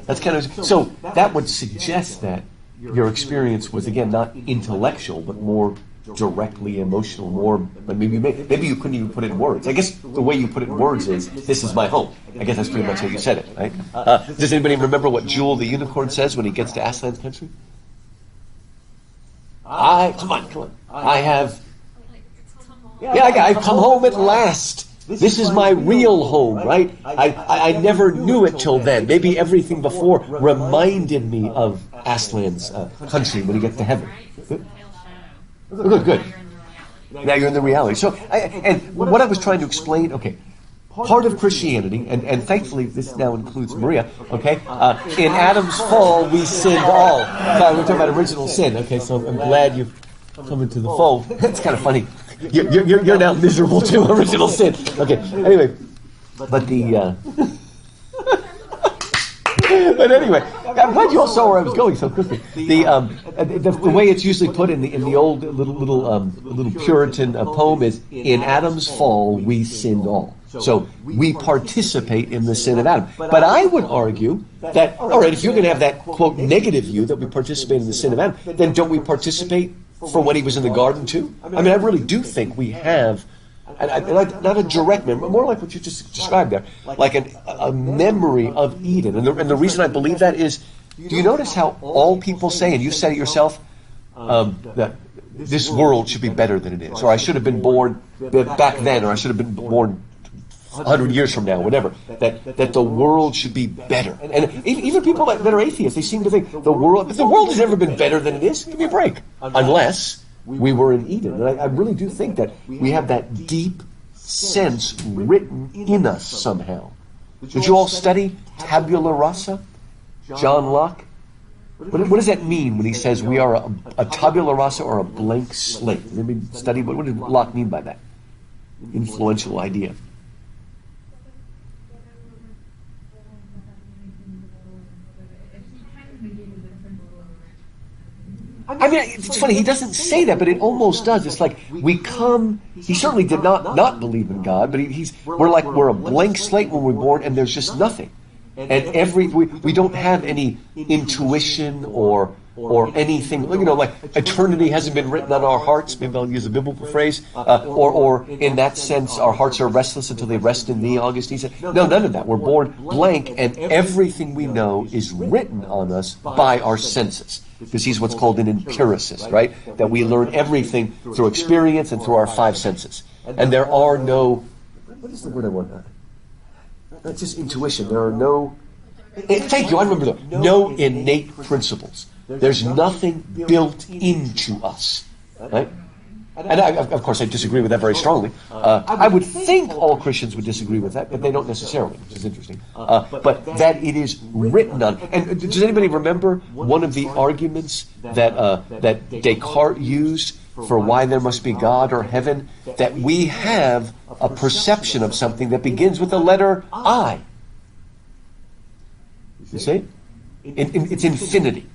That's kind of, so that would suggest that your experience was, again, not intellectual, but more directly emotional, but maybe you couldn't even put it in words. I guess the way you put it in words is, this is my home. I guess that's pretty much how you said it, right? Does anybody remember what Jewel the Unicorn says when he gets to Aslan's country? Come on. I've come home at last. This is my real home, right? I never knew it till then. Maybe everything before reminded me of Aslan's country when he gets to heaven. Good. Now you're in the reality. So, and what I was trying to explain, okay, part of Christianity, and thankfully this now includes Maria, okay, in Adam's fall we sinned all. Sorry, we're talking about original sin, okay, so I'm glad you've come into the fold. It's kind of funny. You're now miserable too, original sin. Okay, anyway, but but anyway, I'm glad you all saw where I was going so quickly. The way it's usually put in the old little Puritan poem is, in Adam's fall we sinned all. So we participate in the sin of Adam. But I would argue that, all right, if you're going to have that, quote, negative view that we participate in the sin of Adam, then don't we participate for when he was in the garden too? I mean, I really do think we have, not a direct memory, more like what you just described there, like a memory of Eden. And the reason I believe that is, do you notice how all people say, and you said it yourself, that this world should be better than it is, or I should have been born back then, or I should have been born 100 years from now, whatever, that the world should be better. And even people that are atheists, they seem to think the world has never been better than it is. Give me a break. Unless we were in Eden. And I really do think that we have that deep sense written in us somehow. Did you all study tabula rasa? John Locke? What does that mean when he says we are a tabula rasa or a blank slate? Did anybody study? What did Locke mean by that? Influential idea. I mean, it's funny, he doesn't say that, but it almost does. It's like we come, he certainly did not believe in God, but we're a blank slate when we're born, and there's just nothing. And we don't have any intuition or anything, like eternity hasn't been written on our hearts. Maybe I'll use a biblical phrase. Or in that sense, our hearts are restless until they rest in thee, Augustine said. No, none of that. We're born blank, and everything we know is written on us by our senses. Because he's what's called an empiricist, right? That we learn everything through experience and through our five senses. And there are no, what is the word I want? That's just intuition. There are no, thank you, I remember that. No innate principles. There's nothing built into us, right? And of course, I disagree with that very strongly. I would think all Christians would disagree with that, but they don't necessarily, which is interesting. But that it is written on. And does anybody remember one of the arguments that Descartes used for why there must be God or heaven? That we have a perception of something that begins with the letter I. You see? It's infinity.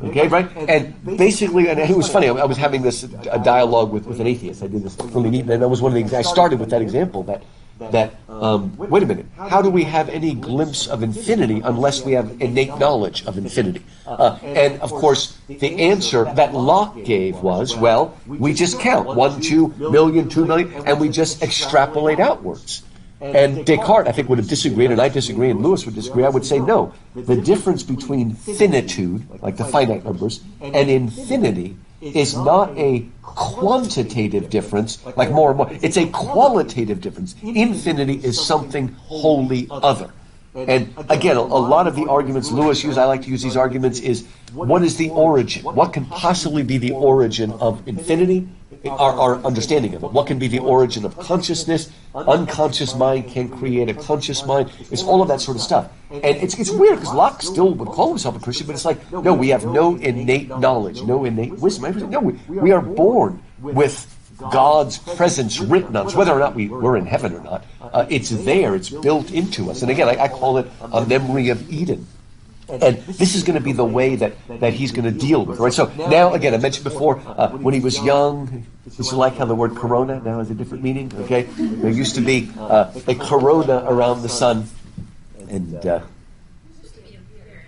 Okay, right? And basically, and it was funny, I was having a dialogue with an atheist. I did this really neat, and that was one of the things, I started with that example, that wait a minute, how do we have any glimpse of infinity unless we have innate knowledge of infinity? And of course, the answer that Locke gave was, well, we just count 1, 2 million, 2 million, and we just extrapolate outwards. And Descartes, I think, would have disagreed, and I disagree, and Lewis would disagree. I would say, no, the difference between finitude, like the finite numbers, and infinity is not a quantitative difference, like more and more. It's a qualitative difference. Infinity is something wholly other. And again, a lot of the arguments Lewis used, I like to use these arguments, is what is the origin? What can possibly be the origin of infinity? Our understanding of it. What can be the origin of consciousness? Unconscious mind can create a conscious mind. It's all of that sort of stuff. And it's weird because Locke still would call himself a Christian, but it's like, no, we have no innate knowledge, no innate wisdom. No, we are born with God's presence written on us, whether or not we're in heaven or not. It's there, it's built into us. And again, I call it a memory of Eden. And this is going to be the way that he's going to deal with, right? So now, again, I mentioned before, when he was young, it's like how the word corona now has a different meaning, okay? There used to be a corona around the sun. And, yeah,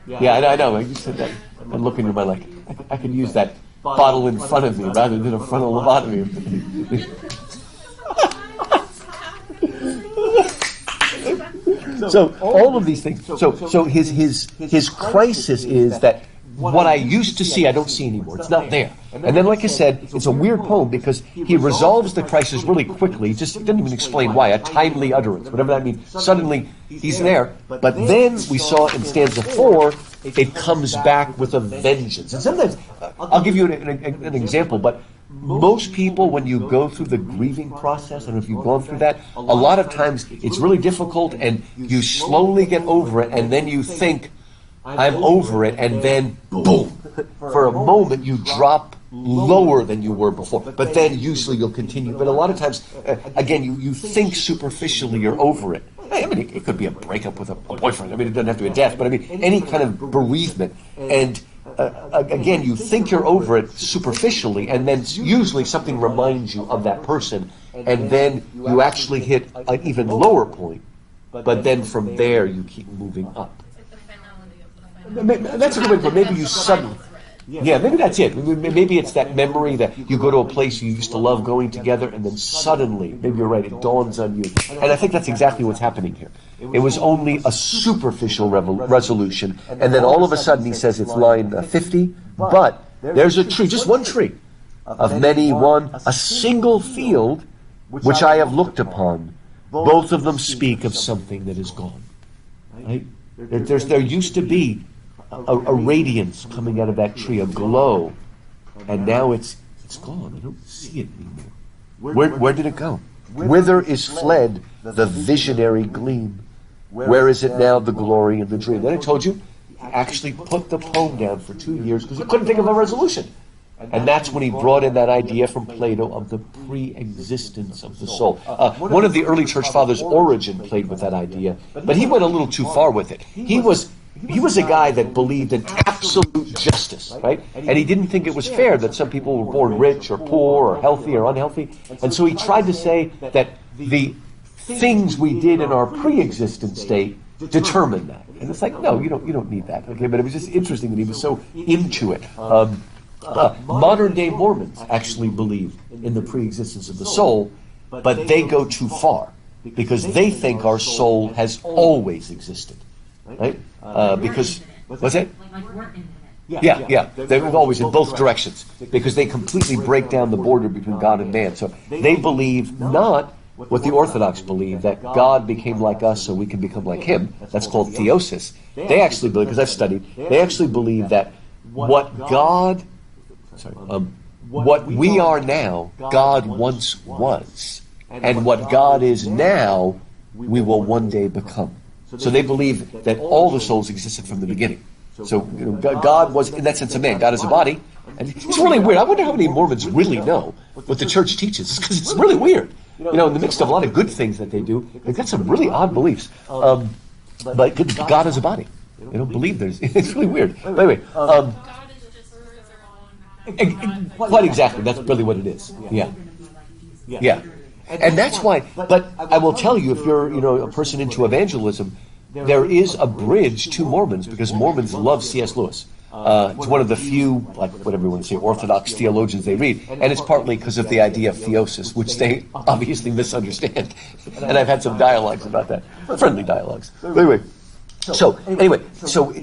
I know, you said that. I'm looking at my, like, I could use that bottle in front of me rather than a frontal lobotomy. So all of these things. So his crisis is that what I used to see, I don't see anymore. It's not there. And then, like I said, it's a weird poem because he resolves the crisis really quickly. He doesn't even explain why. A timely utterance, whatever that means. Suddenly, he's there. But then we saw in stanza 4, it comes back with a vengeance. And sometimes, I'll give you an example, but most people, when you go through the grieving process, I don't know if you've gone through that, a lot of times it's really difficult and you slowly get over it and then you think, I'm over it, and then, boom, for a moment you drop lower than you were before. But then usually you'll continue. But a lot of times, again, you think superficially you're over it. I mean, it could be a breakup with a boyfriend. I mean, it doesn't have to be a death, but I mean, any kind of bereavement. And again, you think you're over it superficially, and then usually something reminds you of that person, and then you actually hit an even lower point. But then from there, you keep moving up. That's a good way to put it. Maybe you suddenly... Yeah, maybe that's it. Maybe it's that memory that you go to a place you used to love going together, and then suddenly, maybe you're right, it dawns on you. And I think that's exactly what's happening here. It was only a superficial resolution, and then all of a sudden he says it's line 50, but there's a tree, just one tree, of many one, a single field, which I have looked upon. Both of them speak of something that is gone. Right? There used to be a radiance coming out of that tree, a glow, and now it's gone. I don't see it anymore. Where did it go? Whither is fled the visionary gleam? Where is it now, the glory and the dream? Then I told you, he actually put the poem down for 2 years because he couldn't think of a resolution. And that's when he brought in that idea from Plato of the pre-existence of the soul. One of the early church fathers, Origen, played with that idea, but he went a little too far with it. he was a guy that believed in absolute justice, right? And he didn't think it was fair that some people were born rich or poor or healthy or unhealthy. And so he tried to say that the things we did in our pre-existent state determine that. And it's like, no, you don't need that. Okay, but it was just interesting that he was so into it. Modern day Mormons actually believe in the pre-existence of the soul, but they go too far because they think our soul has always existed, right? Because what's that? Like we're infinite. Yeah. They're always in both directions because they completely break down the border between God and man. So they believe not what the Orthodox believe, that God became like us so we can become like him. That's called theosis. They actually believe, because I've studied, they actually believe that what we are now, God once was. And what God is now, we will one day become. So they believe that all the souls existed from the beginning. So God was, in that sense, a man. God is a body. And it's really weird. I wonder how many Mormons really know what the church teaches, because it's really weird. In the midst of a lot of good things that they do, they've got some really odd beliefs. But God is a body. They don't believe there's... It's really weird. But anyway... God is just further on. Quite exactly. That's really what it is. Yeah. And that's why... But I will tell you, if you're a person into evangelism, there is a bridge to Mormons, because Mormons love C.S. Lewis. It's one of the few, like whatever you want to say, Orthodox theologians they read, and it's partly because of the idea of theosis, which they obviously misunderstand. And I've had some dialogues about that, friendly dialogues. But anyway, so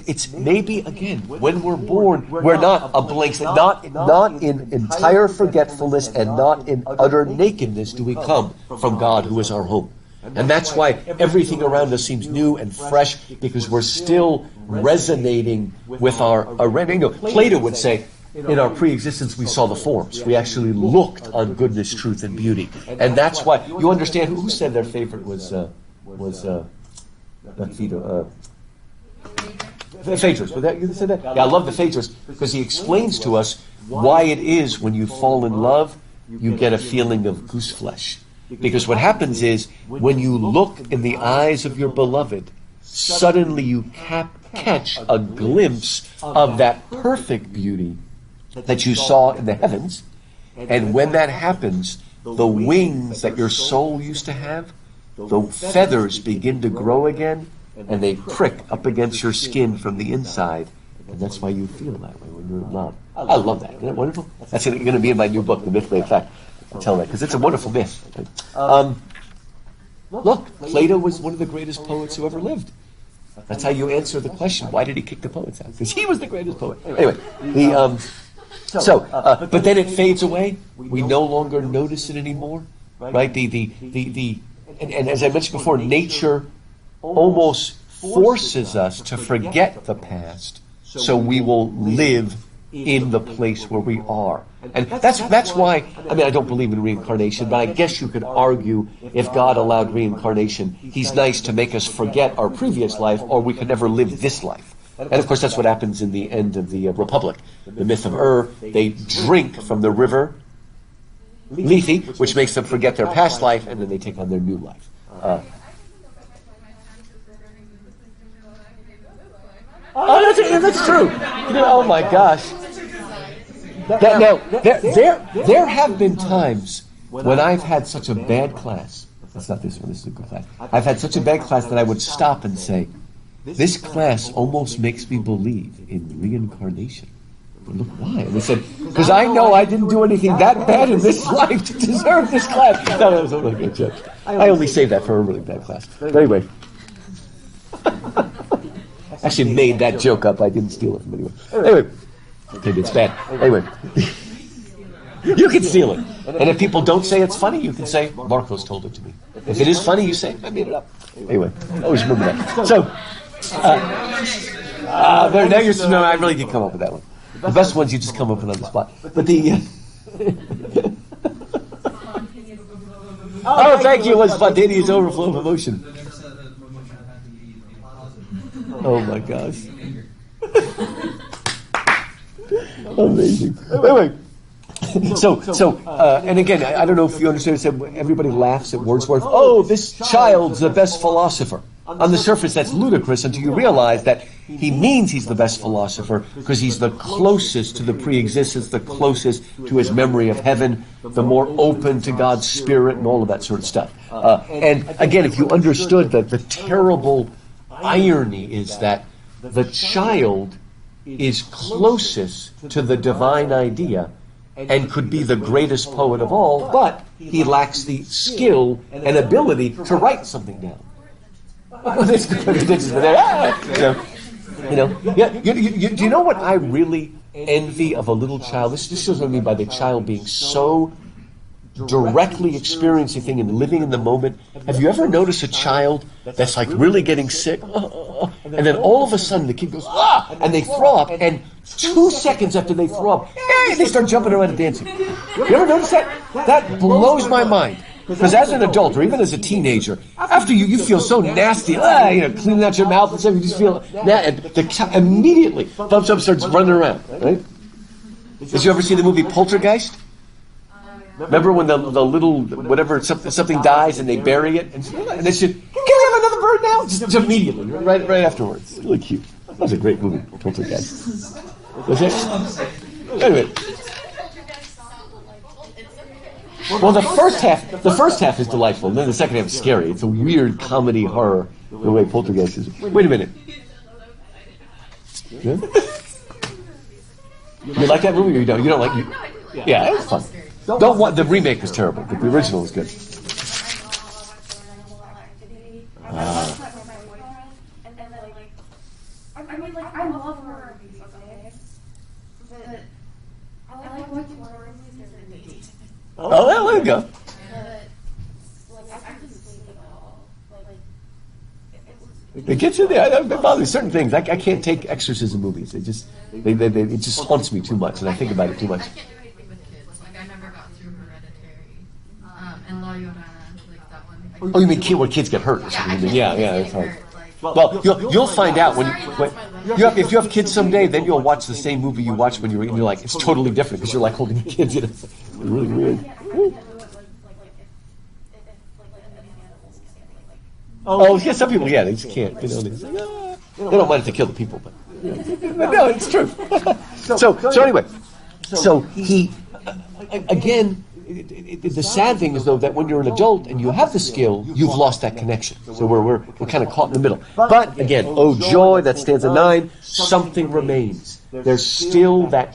it's maybe again when we're born, we're not a blank slate, not in entire forgetfulness and not in utter nakedness do we come from God, who is our home. And that's why everything around us seems new and fresh, because we're still resonating with our Plato would say, in our pre-existence we saw the forms. We actually looked on goodness, truth, and beauty. And that's why, you understand, who said their favorite was not Phaedra, Phaedrus. Was that you that said that? Yeah, I love the Phaedrus, because he explains to us why it is when you fall in love, you get a feeling of goose flesh. Because what happens is, when you look in the eyes of your beloved, suddenly you catch a glimpse of that perfect beauty that you saw in the heavens. And when that happens, the wings that your soul used to have, the feathers begin to grow again, and they prick up against your skin from the inside. And that's why you feel that way when you're in love. I love that. Isn't that wonderful? That's going to be in my new book, The Myth Made Fact. I'll tell that, because it's a wonderful myth. Look, Plato was one of the greatest poets who ever lived. That's how you answer the question, why did he kick the poets out? Because he was the greatest poet. Anyway, but then it fades away. We no longer notice it anymore, right? And as I mentioned before, nature almost forces us to forget the past, so we will live in the place where we are. And that's why, I don't believe in reincarnation, but I guess you could argue, if God allowed reincarnation, he's nice to make us forget our previous life, or we could never live this life. And of course that's what happens in the end of the Republic. The myth of they drink from the river Lethe, which makes them forget their past life, and then they take on their new life. That's true. Oh my gosh. There have been times when I've had such a bad class. That's not this one. This is a good class. I've had such a bad class that I would stop and say, "This class almost makes me believe in reincarnation." But look, why? And they said, "Because I know I didn't do anything that bad in this life to deserve this class." No, that was a really good joke. I only saved that for a really bad class. But anyway. Actually made that joke up. I didn't steal it from anyone. Anyway, maybe it's bad. Anyway, you can steal it. And if people don't say it's funny, you can say, "Marcos told it to me." If it is funny, you say, "I made it up." Anyway, always remember that. So, now you're no, I really didn't come up with that one. The best ones you just come up with on the spot. But oh, thank you. It was spontaneous overflow of emotion. Oh my gosh. Amazing. Anyway, and again, I don't know if you understand, everybody laughs at Wordsworth. "Oh, this child's the best philosopher." on the surface, that's ludicrous until you realize that he means he's the best philosopher because he's the closest to the pre-existence, the closest to his memory of heaven, the more open to God's Spirit and all of that sort of stuff. And again, if you understood that the terrible irony is that the child is closest to the divine idea and could be the greatest poet of all, but he lacks the skill and ability to write something down. Do you know what I really envy of a little child? This shows what I mean by the child being so directly experiencing thing and living in the moment. Have you ever noticed a child that's like really getting sick, and then all of a sudden the kid goes, and they throw up, and 2 seconds after they throw up, they start jumping around and dancing. You ever notice that? That blows my mind. Because as an adult, or even as a teenager, after you feel so nasty, cleaning out your mouth and stuff, you just feel, and the child immediately bumps up, starts running around, right? Did you ever see the movie Poltergeist? Remember when the little, whatever, something dies and they bury it? And they said, can we have another bird now? Just immediately, right afterwards. It's really cute. That was a great movie, Poltergeist. Was it? Anyway. Well, the first half is delightful, and then the second half is scary. It's a weird comedy horror, the way Poltergeist is. Wait a minute. Yeah? You like that movie or you don't? You don't like it? Yeah, it's fun. The remake was terrible, but the original was good. I love horror movies, okay? But I like watching horror movies because they're deep. Oh, well, there you go. I couldn't sleep at all. It gets you there. It bothers certain things. I can't take exorcism movies. It just haunts me too much, and I think about it too much. I can't do anything with kids. Like, I never got through Hereditary. And La Llorona, like that one. Oh, you mean where kids get hurt or something? Yeah, it's hard. Well, you'll find out if you have kids someday, then you'll watch the same movie you watched when you were, and you're like, it's totally different because you're like holding kids. It's really weird. Oh, yeah, some people, they just can't. They don't mind if they kill the people, but no, it's true. So anyway, so he again. The sad thing is, though, that when you're an adult and you have the skill, you've lost that connection. So we're kind of caught in the middle. But again, oh joy, that stanza 9, something remains. There's still that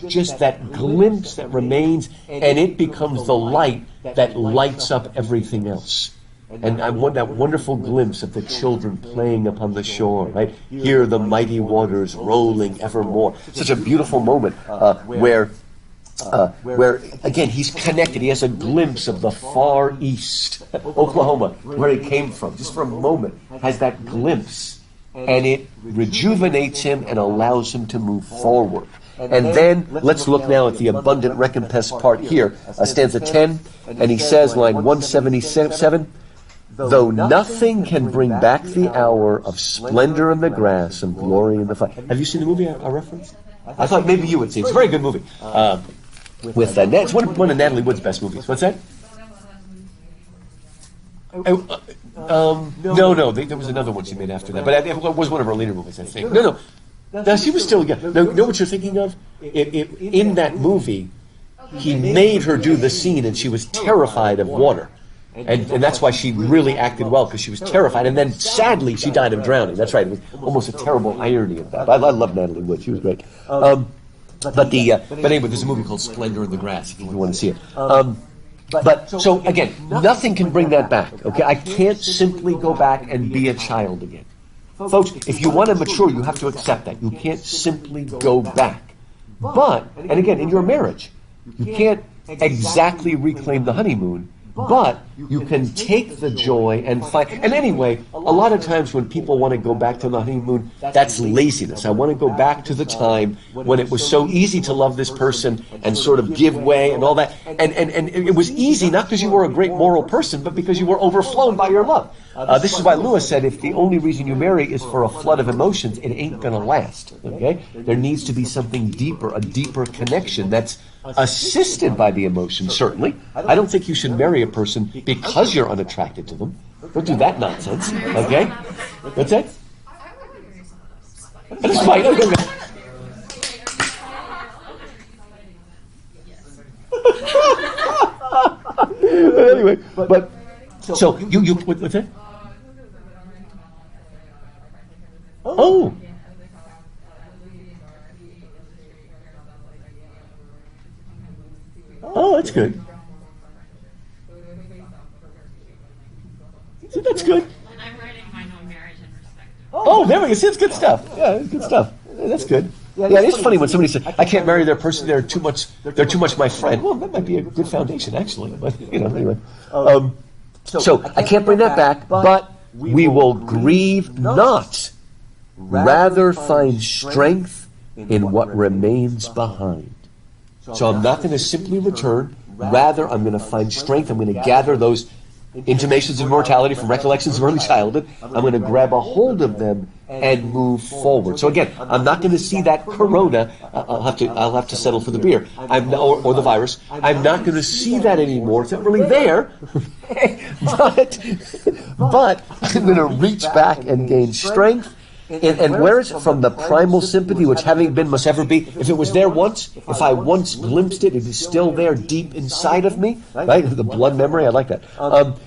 glimpse that remains, and it becomes the light that lights up everything else. And I want that wonderful glimpse of the children playing upon the shore, right? Hear the mighty waters rolling evermore. Such a beautiful moment where again he's connected. He has a glimpse of the far east, Oklahoma, where he came from. Just for a moment, has that glimpse, and it rejuvenates him and allows him to move forward. And then let's look now at the abundant recompense part here, stanza 10, and he says, line 177. Though nothing can bring back the hour of splendor in the grass and glory in the fire. Have you seen the movie I referenced? I thought maybe you would see it. It's a very good movie. It's one of Natalie Wood's best movies. What's that? No. There was another one she made after that, but it was one of her later movies, I think. No. She was still young. No, you know what you're thinking of? In that movie, he made her do the scene, and she was terrified of water. And that's why she really acted well, because she was terrified. And then, sadly, she died of drowning. That's right. It was almost a terrible irony of that. I love Natalie Wood. She was great. But anyway, there's a movie called Splendor in the Grass, if you want to see it. So again, nothing can bring that back. Okay, I can't simply go back and be a child again. Folks, if you want to mature, you have to accept that. You can't simply go back. But, and again, in your marriage, you can't exactly reclaim the honeymoon, but you can take the joy and find. And anyway, a lot of times when people want to go back to the honeymoon, that's laziness. I want to go back to the time when it was so easy to love this person and sort of give way and all that. And it was easy, not because you were a great moral person, but because you were overflown by your love. This is why Lewis said, if the only reason you marry is for a flood of emotions, it ain't going to last. Okay? There needs to be something deeper, a deeper connection that's assisted by the emotions, certainly. I don't think you should marry a person because you're unattracted to them. Don't do that nonsense, okay? What's that? That's fine. Anyway, but so you what's that? Oh. Oh, that's good. See, that's good. And I'm writing mine on marriage and respect. Oh, there we go. See, it's good stuff. Yeah, it's good stuff. Yeah, that's good. Yeah, it's funny when somebody says, "I can't marry their person. They're too much my friend." Well, that might be a good foundation, actually. But anyway. So I can't bring that back. But we will grieve not, rather find strength in what remains behind. So I'm not going to simply return. Rather, I'm going to find strength. I'm going to gather those intimations of mortality from recollections of early childhood. I'm going to grab a hold of them and move forward. So again, I'm not going to see that corona. I'll have to settle for the beer. Or the virus. I'm not going to see that anymore. It's not really there. but I'm going to reach back and gain strength. And where is it? From the primal sympathy, which having been must ever be. If it was there once, if I once glimpsed it, it is still there deep inside of me. Right? The blood memory, I like that.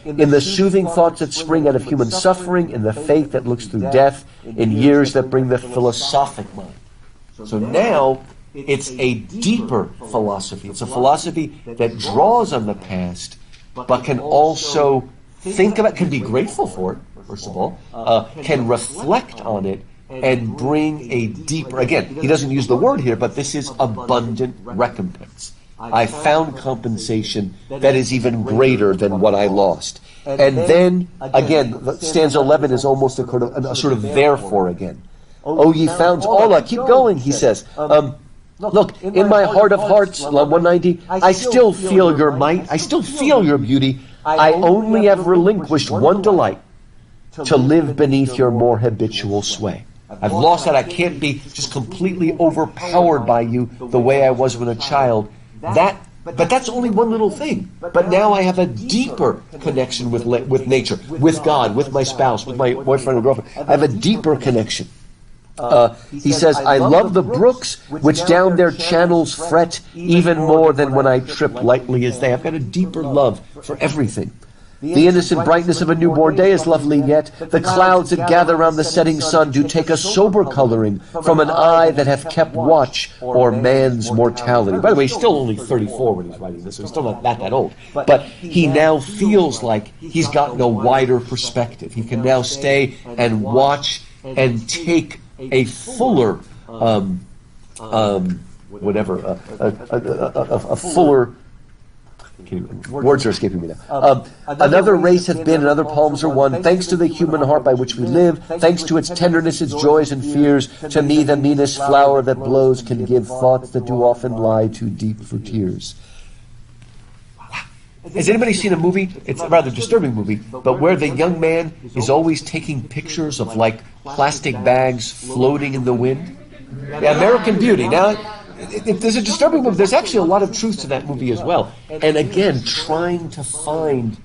In the soothing thoughts that spring out of human suffering, in the faith that looks through death, in years that bring the philosophic mind. So now, it's a deeper philosophy. It's a philosophy that draws on the past, but can also think about, can be grateful for it. First of all, can reflect on it and bring a deeper, again, he doesn't use the word here, but this is abundant recompense. I found compensation that is even greater than what I lost. And then, again, stanza 11 is almost a sort of therefore again. Oh, ye found Allah, keep going, he says. Look, in my heart of hearts, 190, I still feel your might, I still feel your beauty. I only have relinquished one delight, to live beneath your more habitual sway. I've lost that. I can't be just completely overpowered by you the way I was when a child. But that's only one little thing. But now I have a deeper connection with nature, with God, with my spouse, with my boyfriend or girlfriend. I have a deeper connection. He says, I love the brooks which down their channels fret even more than when I trip lightly as they. I've got a deeper love for everything. The innocent brightness of a newborn day is lovely yet. The clouds that gather round the setting sun do take a sober coloring from an eye that hath kept watch o'er man's mortality. By the way, he's still only 34 when he's writing this, so he's still not that old. But he now feels like he's gotten a wider perspective. He can now stay and watch and take a fuller, a fuller. Words are escaping me now. Another race hath been, and other palms are won, thanks to the human heart by which we live, thanks to its tenderness, its joys and fears. To me, the meanest flower that blows can give thoughts that do often lie too deep for tears. Has anybody seen a movie? It's a rather disturbing movie, but where the young man is always taking pictures of like plastic bags floating in the wind? Yeah, American Beauty. Now, if there's a disturbing movie, there's actually a lot of truth to that movie as well. And again, trying to find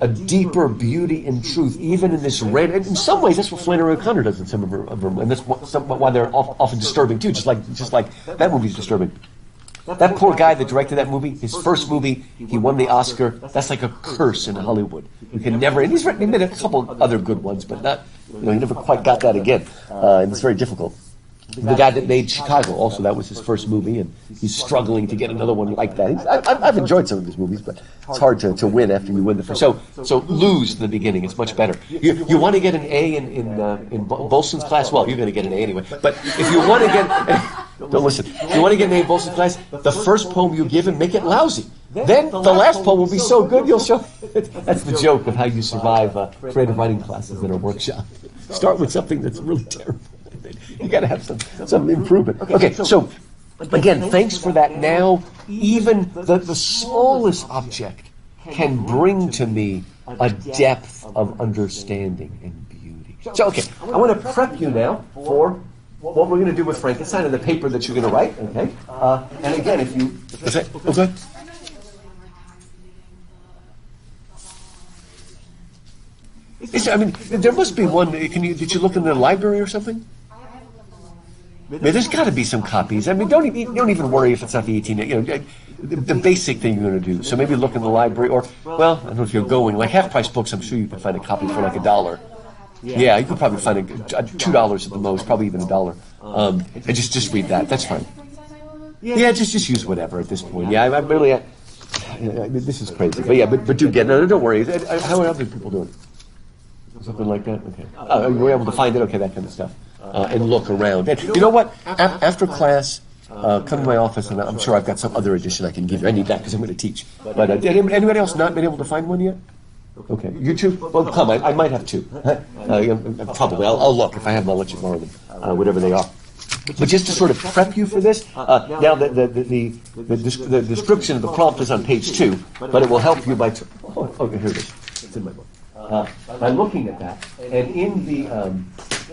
a deeper beauty and truth, even in this red. And in some ways, that's what Flannery O'Connor does in some of her, and that's why they're often disturbing too. Just like that movie's disturbing. That poor guy that directed that movie, his first movie, he won the Oscar. That's like a curse in Hollywood. You can never. And he made a couple other good ones, but not. He never quite got that again, and it's very difficult. The guy that made Chicago, also, that was his first movie, and he's struggling to get another one like that. I've enjoyed some of his movies, but it's hard to win after you win the first. So lose in the beginning. It's much better. You want to get an A in Bolson's class? Well, you're going to get an A anyway. But if you want to get, don't listen. If you want to get an A in Bolson's class, the first poem you give him, make it lousy. Then the last poem will be so good you'll show. That's the joke of how you survive creative writing classes at a workshop. Start with something that's really terrible. You got to have some improvement. Okay, so again, thanks for that. Now, even the smallest object can bring to me a depth of understanding and beauty. So, okay, I want to prep you now for what we're going to do with Frankenstein and the paper that you're going to write. Okay, and again, if you okay. I mean, there must be one. Did you look in the library or something? There's got to be some copies. I mean, don't even worry if it's not the 18. The basic thing you're going to do. So maybe look in the library, or well, I don't know if you're going like half-price books. I'm sure you could find a copy for like $1. Yeah, you could probably find $2 at the most, probably even $1. And just read that. That's fine. Yeah, just use whatever at this point. Yeah, I really. This is crazy, but yeah, but do get. No, don't worry. How are other people doing? Something like that. Okay. You were able to find it. Okay, that kind of stuff. And look around. And you know what? After class, come to my office, and I'm sure I've got some other edition I can give you. I need that because I'm going to teach. But did anybody else not been able to find one yet? Okay, you two? Well, come. I might have two. Probably. I'll look. If I have them, I'll let you borrow them, whatever they are. But just to sort of prep you for this, now the description of the prompt is on page 2, but it will help you by. Here it is. It's in my book. By looking at that, and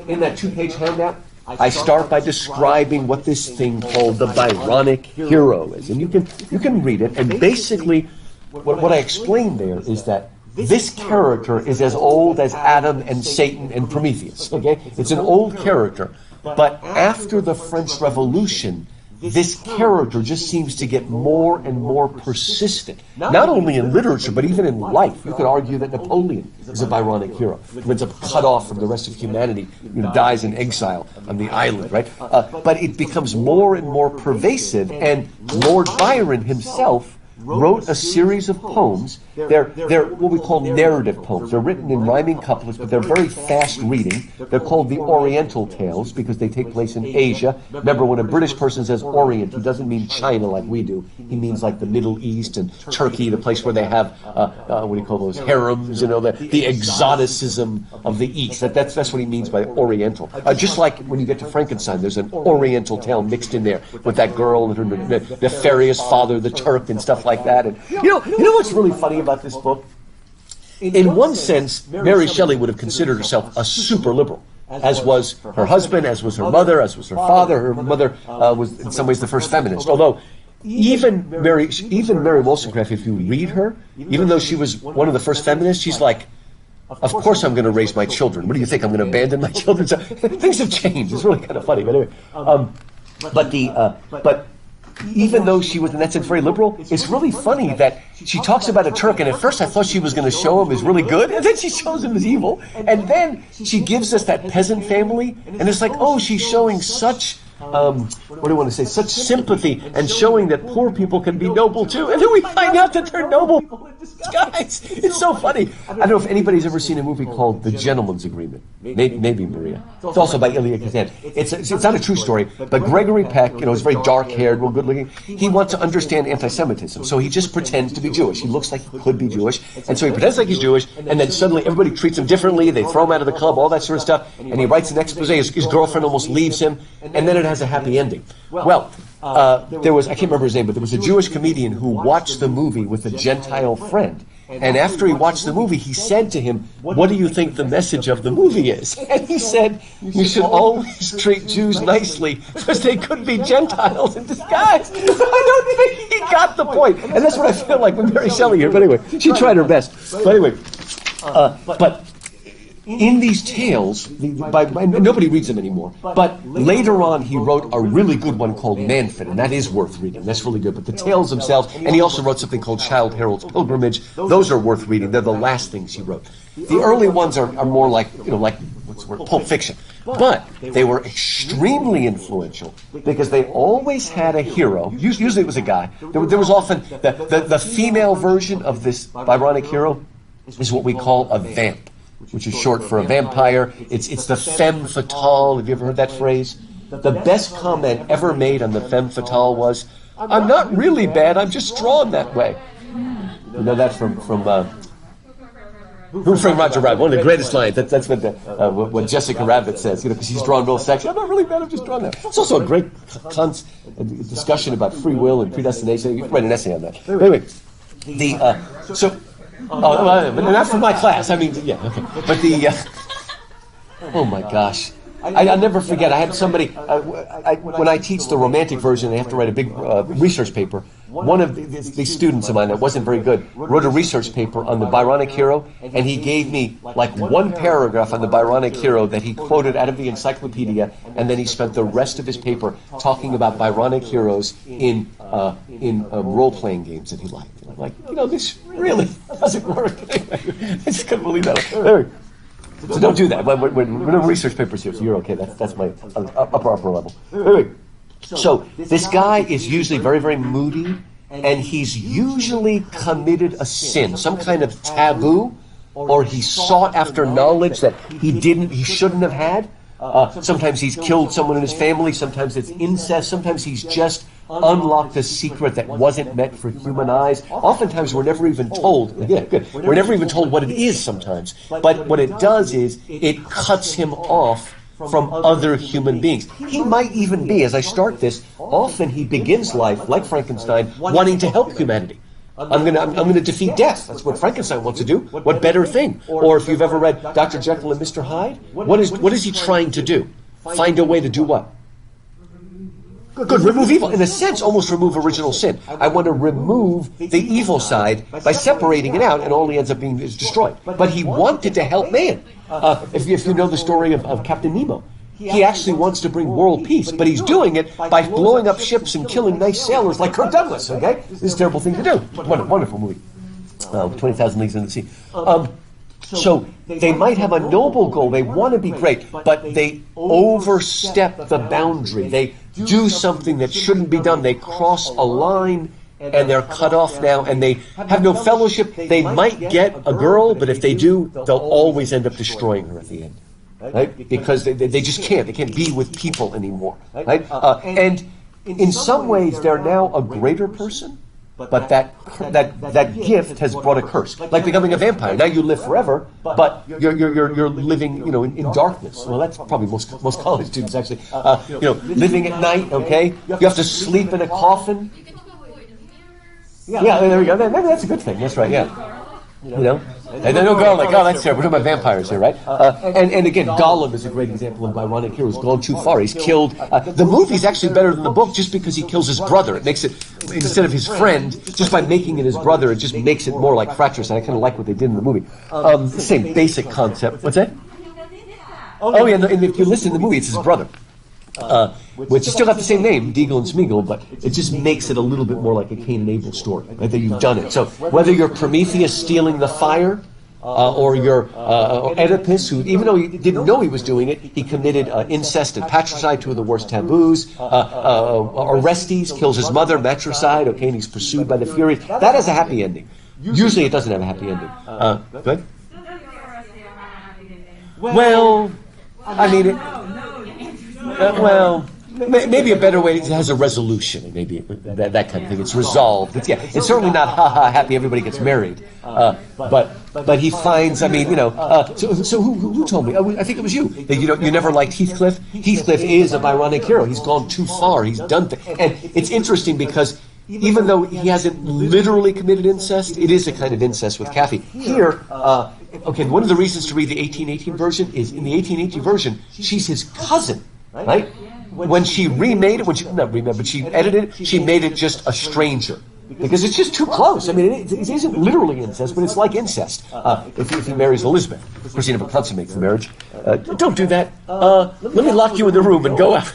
in that 2-page handout, I start by describing what this thing called the Byronic hero is, and you can read it. And basically, what I explain there is that this character is as old as Adam and Satan and Prometheus. Okay, it's an old character, but after the French Revolution, this character just seems to get more and more persistent, not only in literature, but even in life. You could argue that Napoleon is a Byronic hero, who ends up cut off from the rest of humanity, dies in exile on the island, right? But it becomes more and more pervasive, and Lord Byron himself wrote a series of poems. They're what we call narrative poems. They're written in rhyming couplets, but they're very fast reading. They're called the Oriental Tales because they take place in Asia. Remember, when a British person says Orient, he doesn't mean China like we do. He means like the Middle East and Turkey, the place where they have, what do you call those, harems, the exoticism of the East. That's what he means by Oriental. Just like when you get to Frankenstein, there's an Oriental tale mixed in there with that girl and her nefarious father, the Turk, and stuff like that. And you know what's really funny about this book? In one sense, Mary Shelley would have considered herself a super liberal, as was her husband, as was her mother, as was her father. Her mother was in some ways the first feminist. Although even Mary Wollstonecraft, if you read her, even though she was one of the first feminists, she's like, of course I'm going to raise my children. What do you think? I'm going to abandon my children? So, things have changed. It's really kind of funny. But anyway, but even though she was in that sense very liberal, it's really funny that she talks about a Turk, and at first I thought she was going to show him as really good, and then she shows him as evil, and then she gives us that peasant family, and it's like, oh, she's showing such, what do I want to say, such sympathy, and showing that poor people can be noble too, and then we find out that they're noble people in disguise. It's so funny. I don't know if anybody's ever seen a movie called The Gentleman's Agreement. Maybe Maria. It's also by Ilya Kazan. It's not a true story, but Gregory Peck, is very dark-haired, real good-looking. He wants to understand anti-Semitism, so he just pretends to be Jewish. He looks like he could be Jewish, and so he pretends like he's Jewish, and then suddenly everybody treats him differently. They throw him out of the club, all that sort of stuff, and he writes an expose. His girlfriend almost leaves him, and then it has a happy ending. Well, there was, I can't remember his name, but there was a Jewish comedian who watched the movie with a Gentile friend. And after he watched the movie, he said to him, what do you think the message of the movie is? And he said, you should always treat Jews nicely because they could be Gentiles in disguise. So I don't think he got the point. And that's what I feel like with Mary Shelley here. But anyway, she tried her best. But anyway, but in these tales, nobody reads them anymore, but later on he wrote a really good one called Manfred, and that is worth reading. That's really good. But the tales themselves, and he also wrote something called Childe Harold's Pilgrimage, those are worth reading. They're the last things he wrote. The early ones are more like, what's the word, Pulp Fiction. But they were extremely influential because they always had a hero. Usually it was a guy. There was often, the female version of this Byronic hero is what we call a vamp, which is short for a vampire. It's the femme fatale. Have you ever heard that phrase? The best comment ever made on the femme fatale was, I'm not really bad, I'm just drawn that way. You know that from Who Framed Roger Rabbit? One of the greatest lines. That's what Jessica Rabbit says, because she's drawn real sexy. I'm not really bad, I'm just drawn that. It's also a great discussion about free will and predestination. You can write an essay on that. But anyway, but not for my class. I mean, yeah, okay. But oh my gosh. I'll never forget, I had somebody, when I teach the romantic version, I have to write a big research paper. one of these students of mine that wasn't very good wrote a research paper on the Byronic hero, and he gave me like one paragraph on the Byronic hero that he quoted out of the encyclopedia, and then he spent the rest of his paper talking about Byronic heroes in role-playing games that he liked. And I'm like, this really doesn't work. I just couldn't believe that. Anyway, so don't do that. We're no research papers here, so you're okay. That's my upper level. Anyway, so this guy is usually very, very moody, and he's usually committed a sin, some kind of taboo, or he sought after knowledge that he shouldn't have had. Sometimes he's killed someone in his family, sometimes it's incest, sometimes he's just unlocked a secret that wasn't meant for human eyes. Oftentimes we're never even told, we're never even told what it is sometimes, but what it does is it cuts him off from other human beings. He might even be, as I start this, often he begins life, like Frankenstein, wanting to help humanity. I'm going to defeat death. That's what Frankenstein wants to do. What better thing? Or if you've ever read Dr. Jekyll and Mr. Hyde, what is he trying to do? Find a way to do what? Good, remove evil. In a sense, almost remove original sin. I want to remove the evil side by separating it out, and all he ends up being is destroyed. But he wanted to help man. If you know the story of Captain Nemo, he actually wants to bring world peace, but he's doing it by blowing up ships and killing nice sailors like Kirk Douglas, okay? This is a terrible thing to do. Wonderful movie. 20,000 Leagues Under the Sea. So they might have a noble goal. They want to be great, but they overstep the boundary. They do something that shouldn't be done. They cross a line, and they're cut off now, and they have no fellowship. They might get a girl, but if they do, they'll always end up destroying her at the end, right? Because they just can't. They can't be with people anymore, right? And in some ways, they're now a greater person, but that gift has brought a curse, like becoming a vampire. Now you live forever, but you're living in darkness. Well, that's probably most college students actually. Living at night. Okay, you have to sleep in a coffin. Yeah, there we go. Maybe that's a good thing. That's right. Yeah. And then no garlic. Oh, that's terrible. We're talking about vampires here, right? And again, Gollum is a great example of Byronic hero. He's gone too far. He's killed. The movie's actually better than the book just because he kills his brother. It makes it, instead of his friend, just by making it his brother, it just makes it more like fratricide. I kind of like what they did in the movie. Same basic concept. What's that? Oh, yeah, and if you listen to the movie, it's his brother. Which still got the same name, Deagle and Smeagol, but it just makes it a little bit more like a Cain and Abel story, right, that you've done it. So whether you're Prometheus stealing the fire, or you're Oedipus, who, even though he didn't know he was doing it, he committed incest and patricide, two of the worst taboos. Orestes kills his mother, matricide, okay, and he's pursued by the Furies. That has a happy ending. Usually it doesn't have a happy ending. Good? Well, I mean, maybe a better way, it has a resolution, maybe that kind of thing. It's resolved. It's certainly not happy everybody gets married. But he finds, so who told me? I think it was you. That you never liked Heathcliff. Heathcliff is a Byronic hero. He's gone too far. He's done and it's interesting because even though he hasn't literally committed incest, it is a kind of incest with Kathy. Here, one of the reasons to read the 1818 version is in the 1818 version, she's his cousin, right? When she remade it, she edited it, she made it just a stranger. Because it's just too close. I mean, it isn't literally incest, but it's like incest. If he marries Elizabeth. Of course, he never consummates the marriage. Don't do that. Let me lock you in the room and go out.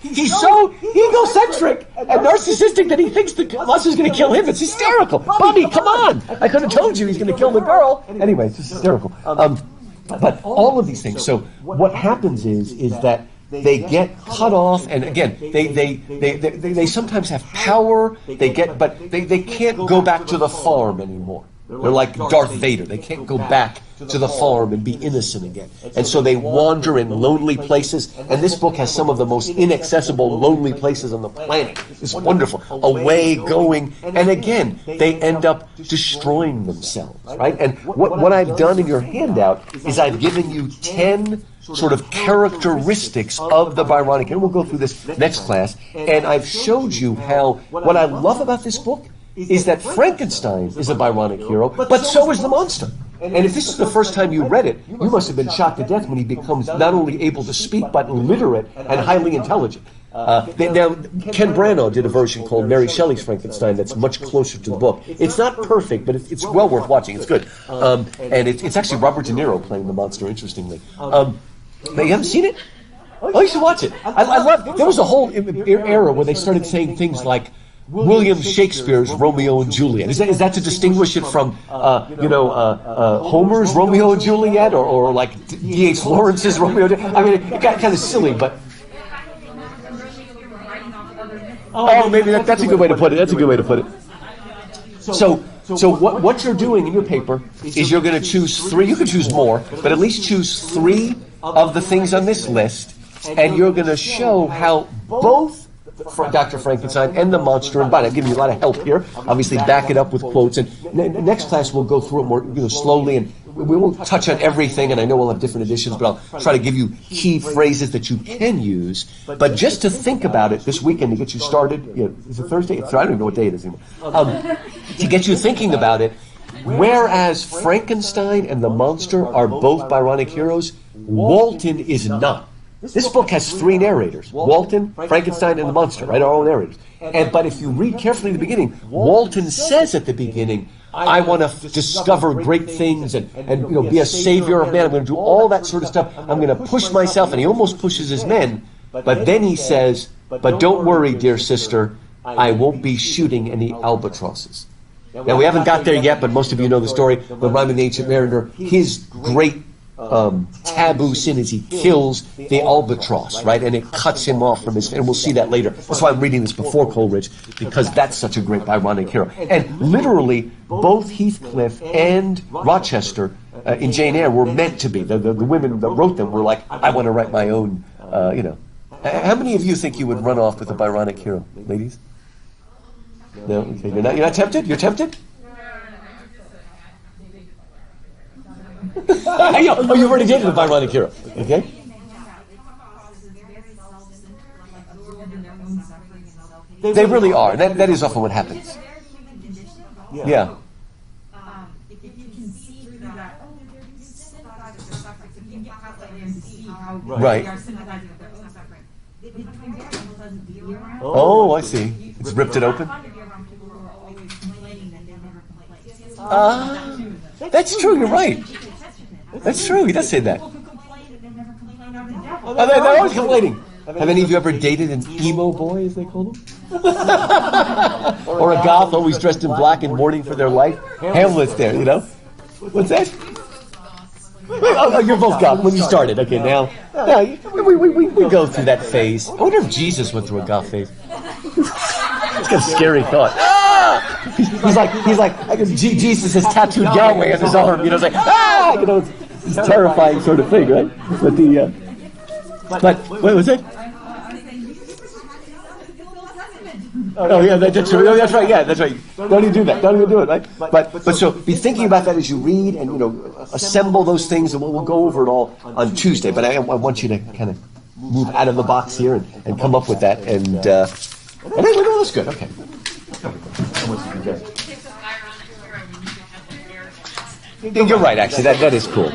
He's so egocentric and narcissistic that he thinks the monster's going to kill him. It's hysterical. Bobby, come on! I could have told you he's going to kill the girl. Anyway, it's just hysterical. But all of these things. So what happens is that they get cut off, and again, they sometimes have power. But they can't go back to the farm anymore. They're like Darth Vader. They can't go back to the farm and be innocent again. And so they wander in lonely places. And this book has some of the most inaccessible, lonely places on the planet. It's wonderful. Away going. And again, they end up destroying themselves, right? And what I've done in your handout is I've given you 10 sort of characteristics of the Byronic. And we'll go through this next class. And I've showed you how, what I love about this book is that Frankenstein is a Byronic hero, but so is the monster. And if this is the first time you read it, you must have been shocked to death when he becomes not only able to speak, but literate and highly intelligent. Now, Ken Branagh did a version called Mary Shelley's Frankenstein that's much closer to the book. It's not perfect, but it's well worth watching. It's good. And it's actually Robert De Niro playing the monster, interestingly. But you haven't seen it? Oh, you should watch it. I love. There was a whole era where they started saying things like William Shakespeare's Romeo and Juliet. Is that to distinguish it from Homer's Romeo and Juliet, or like D.H. Lawrence's Romeo and Juliet? I mean, it got kind of silly, but. Oh, maybe that's a good way to put it. That's a good way to put it. So what you're doing in your paper is you're going to choose 3. You can choose more, but at least choose 3 of the things on this list, and you're going to show how both Dr. Frankenstein and the monster and body. I'll give you a lot of help here. Obviously, back it up with quotes. And next class, we'll go through it more slowly, and we won't touch on everything. And I know we'll have different editions, but I'll try to give you key phrases that you can use. But just to think about it this weekend to get you started. Is it Thursday? I don't even know what day it is anymore. To get you thinking about it. Whereas Frankenstein and the monster are both Byronic heroes, Walton is not. This book has 3 narrators: Walton, Frankenstein, and the monster, right? Our own narrators. But if you read carefully at the beginning, Walton says at the beginning, I want to discover great things and be a savior of man. I'm going to do all that sort of stuff. I'm going to push myself, and he almost pushes his men. But then he says, but don't worry, dear sister, I won't be shooting any albatrosses. Now, we haven't got there yet, but most of you know the story. The Ryman the Ancient Mariner, his great taboo sin is he kills the albatross, right? And it cuts him off from his, and we'll see that later. That's why I'm reading this before Coleridge, because that's such a great Byronic hero. And literally, both Heathcliff and Rochester in Jane Eyre were meant to be. The women that wrote them were like, I want to write my own, How many of you think you would run off with a Byronic hero, ladies? No? Okay. You're not tempted? You're tempted? You've already dated a Byronic hero. Okay? They really are. That is often what happens. Yeah. If you can see through that, they're sympathizing with their suffering. If you can get past that and see how they are sympathizing with their own suffering. The Victorian almost doesn't be around. Oh, I see. It's ripped it open. That's true. You're right. That's true. He does say that. They're always complaining. Have any of you ever dated an emo boy, as they call them? Or a goth always dressed in black and mourning for their life? Hamlet's there, What's that? Oh, you're both goth when you started. Okay, now we go through that phase. I wonder if Jesus went through a goth phase. It's a scary thought. He's like Jesus has tattooed Yahweh on his arm. It's like it's a terrifying sort of thing, right? But wait, what's it? Oh yeah, that's true. Oh, that's right. Yeah, that's right. Don't even do that. Don't even do it, right? But so be thinking about that as you read, and assemble those things, and we'll go over it all on Tuesday. But I want you to kind of move out of the box here and come up with that, and that's good. Okay. You're right. Actually, that is cool.